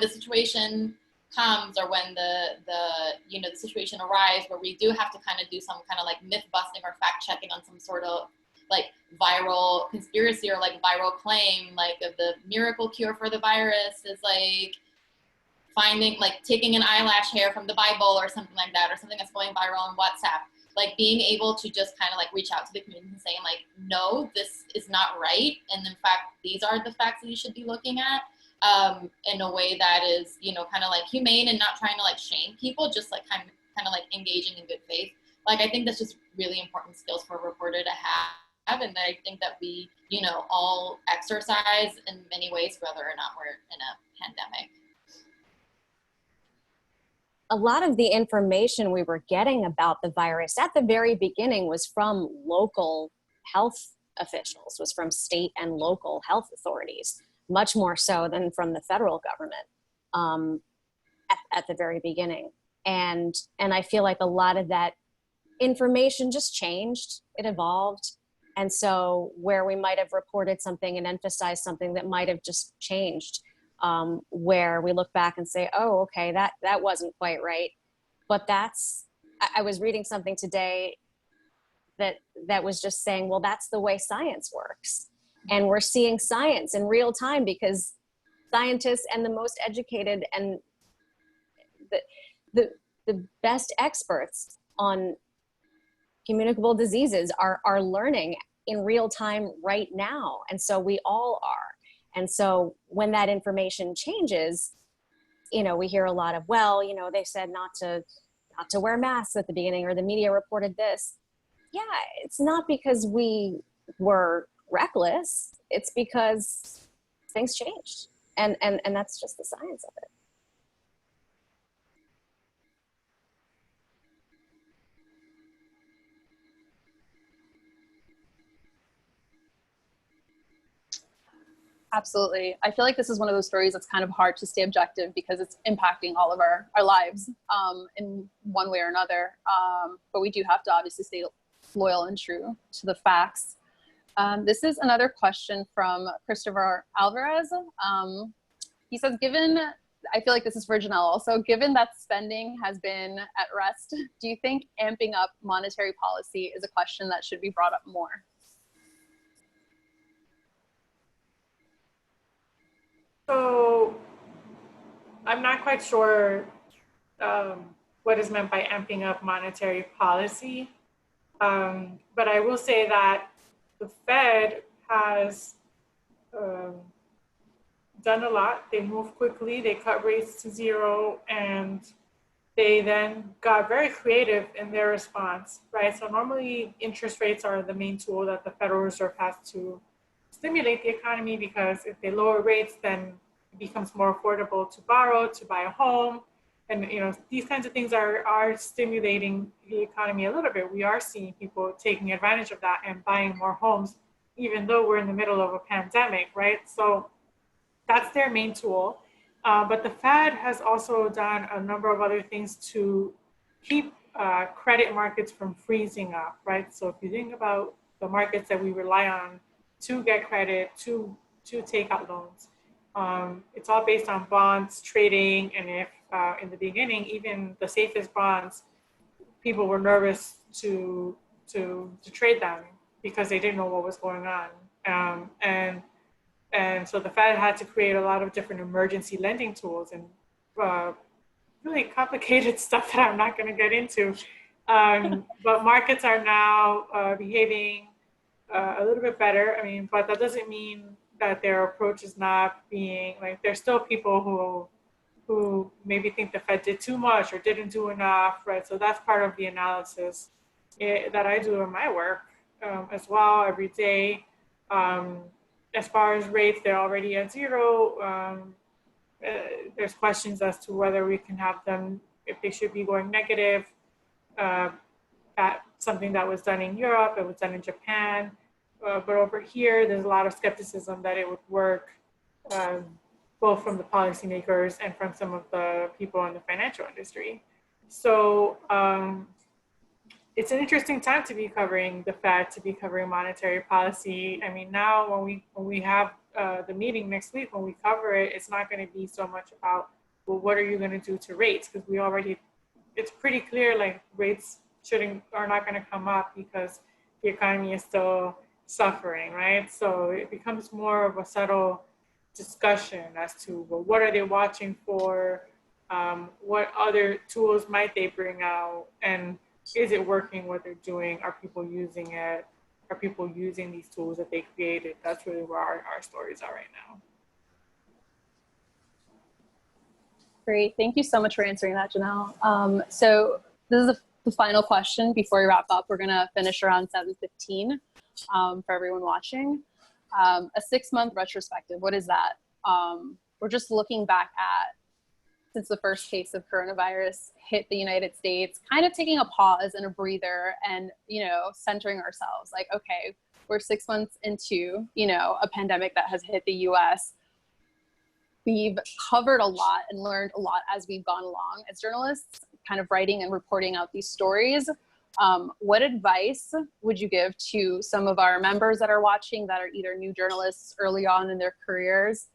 the situation comes, or when the situation arrives where we do have to kind of do some kind of like myth busting or fact checking on some sort of like viral conspiracy or like viral claim, like of the miracle cure for the virus is like finding, like taking an eyelash hair from the Bible or something like that, or something that's going viral on WhatsApp, like being able to just kind of like reach out to the community and saying like, no, this is not right. And in fact, these are the facts that you should be looking at, in a way that is, you know, kind of like humane and not trying to like shame people, just like kind of like engaging in good faith. Like, I think that's just really important skills for a reporter to have. And I think that we, you know, all exercise in many ways, whether or not we're in a pandemic. A lot of the information we were getting about the virus at the very beginning was from local health officials, was from state and local health authorities, much more so than from the federal government at the very beginning. And I feel like a lot of that information just changed, it evolved. And so where we might have reported something and emphasized something that might have just changed, where we look back and say, oh, okay, that wasn't quite right. But I was reading something today that was just saying, well, that's the way science works. And we're seeing science in real time because scientists and the most educated and the best experts on communicable diseases are learning in real time right now. And so we all are. And so when that information changes, you know, we hear a lot of, well, you know, they said not to wear masks at the beginning, or the media reported this. Yeah, it's not because we were reckless. It's because things changed. And that's just the science of it. Absolutely. I feel like this is one of those stories that's kind of hard to stay objective because it's impacting all of our lives in one way or another. But we do have to obviously stay loyal and true to the facts. This is another question from Christopher Alvarez. He says, I feel like this is for Janelle also, given that spending has been at rest, do you think amping up monetary policy is a question that should be brought up more? So I'm not quite sure what is meant by amping up monetary policy. But I will say that the Fed has done a lot. They moved quickly, they cut rates to zero, and they then got very creative in their response, right? So normally interest rates are the main tool that the Federal Reserve has to stimulate the economy, because if they lower rates, then it becomes more affordable to borrow, to buy a home. And you know, these kinds of things are stimulating the economy a little bit. We are seeing people taking advantage of that and buying more homes, even though we're in the middle of a pandemic, right? So that's their main tool. But the Fed has also done a number of other things to keep credit markets from freezing up, right? So if you think about the markets that we rely on to get credit, to take out loans, it's all based on bonds trading. And if in the beginning, even the safest bonds, people were nervous to trade them because they didn't know what was going on. And so the Fed had to create a lot of different emergency lending tools and really complicated stuff that I'm not going to get into. But markets are now behaving a little bit better. I mean, but that doesn't mean that their approach is not being, like, there's still people who maybe think the Fed did too much or didn't do enough, right? So that's part of the analysis that I do in my work as well every day. As far as rates, they're already at zero. There's questions as to whether we can have them, if they should be going negative. That's something that was done in Europe, it was done in Japan. But over here, there's a lot of skepticism that it would work, both from the policymakers and from some of the people in the financial industry. So it's an interesting time to be covering the Fed, to be covering monetary policy. I mean, now when we have the meeting next week, when we cover it, it's not going to be so much about, well, what are you going to do to rates? Because we already, it's pretty clear, like, rates are not going to come up because the economy is still suffering, right? So it becomes more of a subtle discussion as to, well, what are they watching for? What other tools might they bring out? And is it working what they're doing? Are people using it? Are people using these tools that they created? That's really where our stories are right now. Great. Thank you so much for answering that, Janelle. So this is the final question before we wrap up. We're going to finish around 7:15 for everyone watching. A 6-month retrospective, what is that? We're just looking back at, since the first case of coronavirus hit the United States, kind of taking a pause and a breather and, you know, centering ourselves. Like, okay, we're 6 months into, you know, a pandemic that has hit the US. We've covered a lot and learned a lot as we've gone along as journalists, kind of writing and reporting out these stories. What advice would you give to some of our members that are watching that are either new journalists early on in their careers,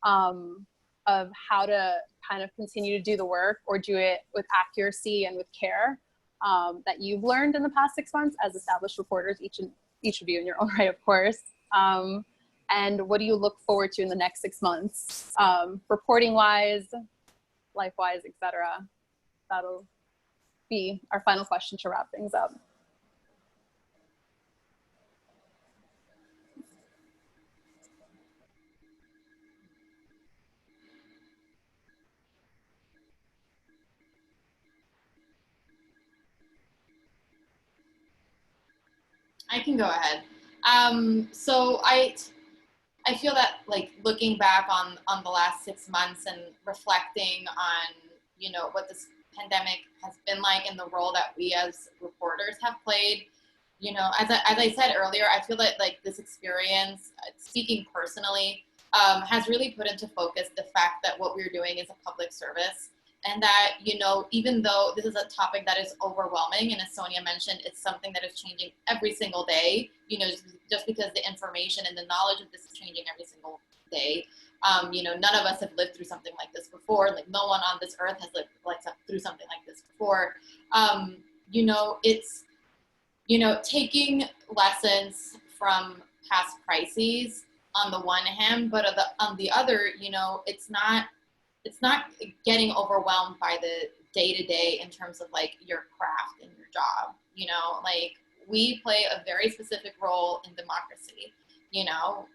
of how to kind of continue to do the work or do it with accuracy and with care, that you've learned in the past 6 months as established reporters, each of you in your own right, of course. And what do you look forward to in the next 6 months, reporting wise, life wise, etc. That'll be our final question to wrap things up. I can go ahead. So I feel that, like, looking back on the last 6 months and reflecting on, you know, what this pandemic has been like and the role that we as reporters have played, you know, as I said earlier, I feel that, like, this experience, speaking personally, has really put into focus the fact that what we're doing is a public service. And that, you know, even though this is a topic that is overwhelming, and as Sonia mentioned, it's something that is changing every single day, you know, just because the information and the knowledge of this is changing every single day. You know, none of us have lived through something like this before. Like, no one on this earth has lived through something like this before. You know, it's, you know, taking lessons from past crises on the one hand, but on the other, you know, it's not getting overwhelmed by the day-to-day in terms of, like, your craft and your job. You know, like, we play a very specific role in democracy, you know,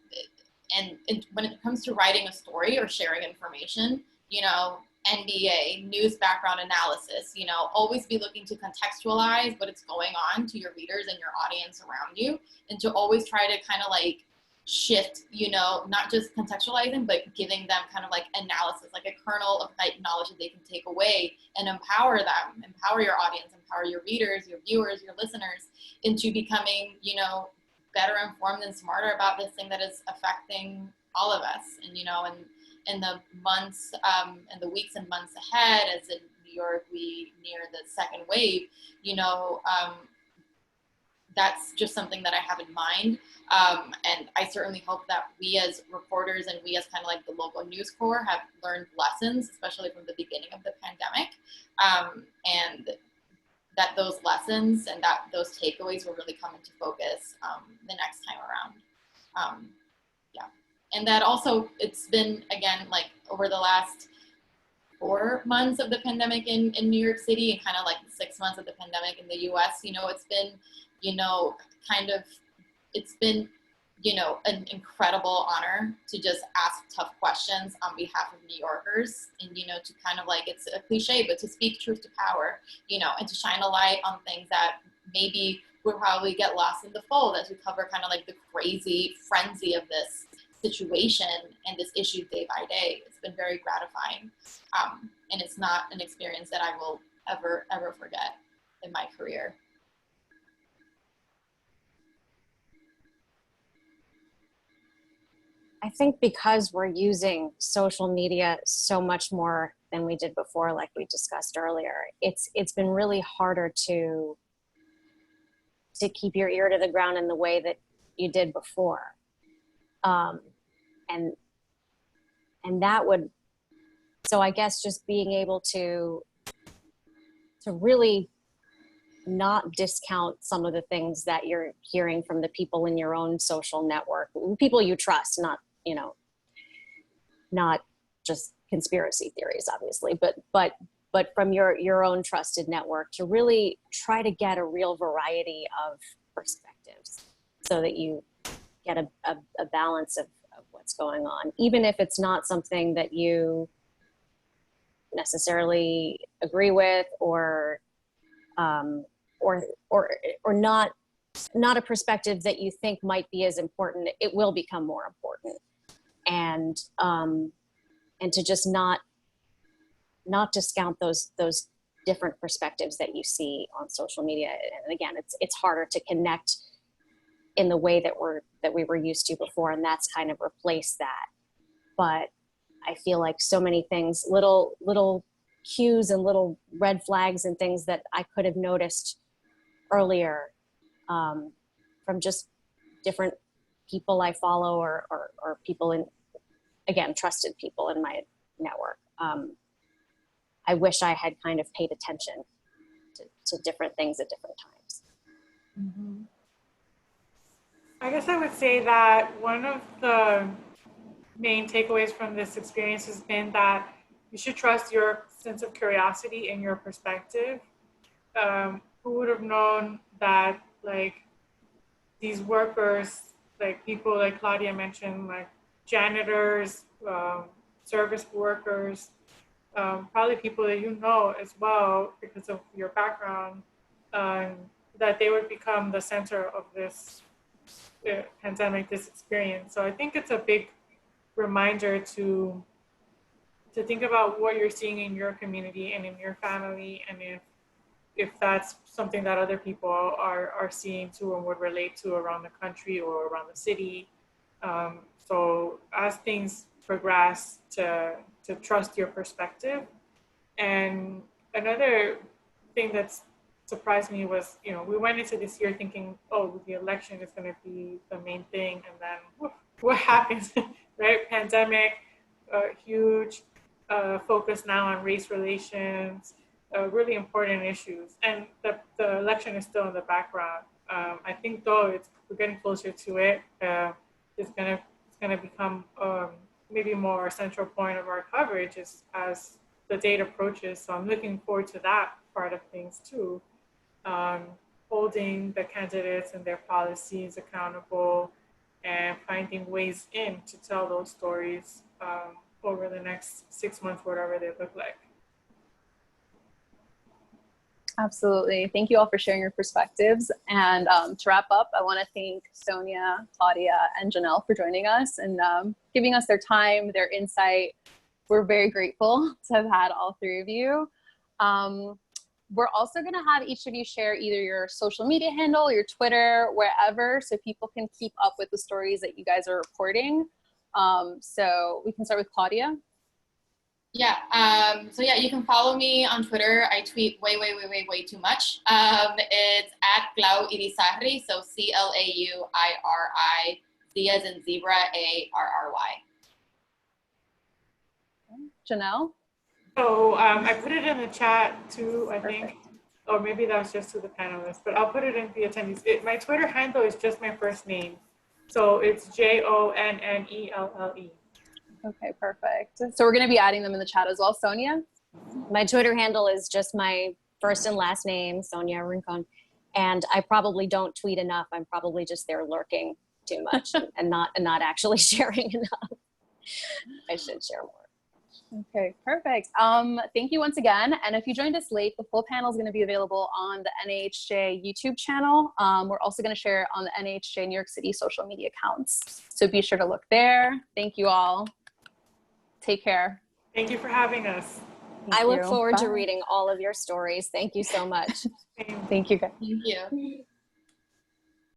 and when it comes to writing a story or sharing information, you know, NBA, news background analysis, you know, always be looking to contextualize what's going on to your readers and your audience around you, and to always try to kind of, like, shift, you know, not just contextualizing, but giving them kind of like analysis, like a kernel of knowledge that they can take away and empower them, empower your audience, empower your readers, your viewers, your listeners into becoming, you know, better informed and smarter about this thing that is affecting all of us. And, you know, in the months and the weeks and months ahead, as in New York, we near the second wave, you know, that's just something that I have in mind. And I certainly hope that we as reporters and we as kind of like the local News Corps have learned lessons, especially from the beginning of the pandemic. And that those lessons and that those takeaways will really come into focus the next time around. Yeah. And that also, it's been, again, like, over the last 4 months of the pandemic in New York City, and kind of like 6 months of the pandemic in the US, you know, it's been, you know, it's been, you know, an incredible honor to just ask tough questions on behalf of New Yorkers, and, you know, to kind of, like, it's a cliche, but to speak truth to power, you know, and to shine a light on things that maybe will probably get lost in the fold as we cover kind of like the crazy frenzy of this situation and this issue day by day. It's been very gratifying. And it's not an experience that I will ever forget in my career. I think because we're using social media so much more than we did before, like we discussed earlier, it's been really harder to keep your ear to the ground in the way that you did before. And that would, so I guess just being able to really not discount some of the things that you're hearing from the people in your own social network, people you trust, not, you know, not just conspiracy theories, obviously, but from your own trusted network, to really try to get a real variety of perspectives so that you get a balance of what's going on, even if it's not something that you necessarily agree with, or not a perspective that you think might be as important. It will become more important, and to just not discount those different perspectives that you see on social media. And again, it's harder to connect in the way that we were used to before, and that's kind of replaced that. But I feel like so many things, little cues and little red flags and things that I could have noticed earlier, from just different people I follow, or people in, again, trusted people in my network. I wish I had kind of paid attention to different things at different times. Mm-hmm. I guess I would say that one of the main takeaways from this experience has been that you should trust your sense of curiosity and your perspective. Who would have known that, like, these workers, like people like Claudia mentioned, like janitors, service workers, probably people that you know as well because of your background, that they would become the center of this pandemic, this experience. So I think it's a big reminder to think about what you're seeing in your community and in your family, and if that's something that other people are seeing too and would relate to around the country or around the city. So as things progress, to trust your perspective. And another thing that's surprised me was, we went into this year thinking, oh, the election is going to be the main thing, and then what happens, right? Pandemic, huge focus now on race relations, really important issues, and the election is still in the background. I think though we're getting closer to it. It's gonna become maybe more a central point of our coverage as the date approaches. So I'm looking forward to that part of things too. Holding the candidates and their policies accountable, and finding ways in to tell those stories over the next 6 months, whatever they look like. Absolutely. Thank you all for sharing your perspectives. And to wrap up, I want to thank Sonia, Claudia, and Janelle for joining us and giving us their time, their insight. We're very grateful to have had all three of you. We're also going to have each of you share either your social media handle, your Twitter, wherever, so people can keep up with the stories that you guys are reporting. So we can start with Claudia. Yeah, so yeah, you can follow me on Twitter. I tweet way too much. It's at Clau Irizarry, so CLAUIRI, Z as in zebra, ARRY. Janelle? So I put it in the chat too, I Perfect. think, or maybe that was just to the panelists, but I'll put it in the attendees. My Twitter handle is just my first name. So it's JONNELLE. Okay, perfect. So we're going to be adding them in the chat as well. Sonia? My Twitter handle is just my first and last name, Sonia Rincon. And I probably don't tweet enough. I'm probably just there lurking too much and not actually sharing enough. I should share more. Okay, perfect. Thank you once again. And if you joined us late, the full panel is going to be available on the NAHJ YouTube channel. We're also going to share it on the NAHJ New York City social media accounts. So be sure to look there. Thank you all. Take care. Thank you for having us. I look forward to reading all of your stories. Thank you so much. Thank you, guys. Thank you.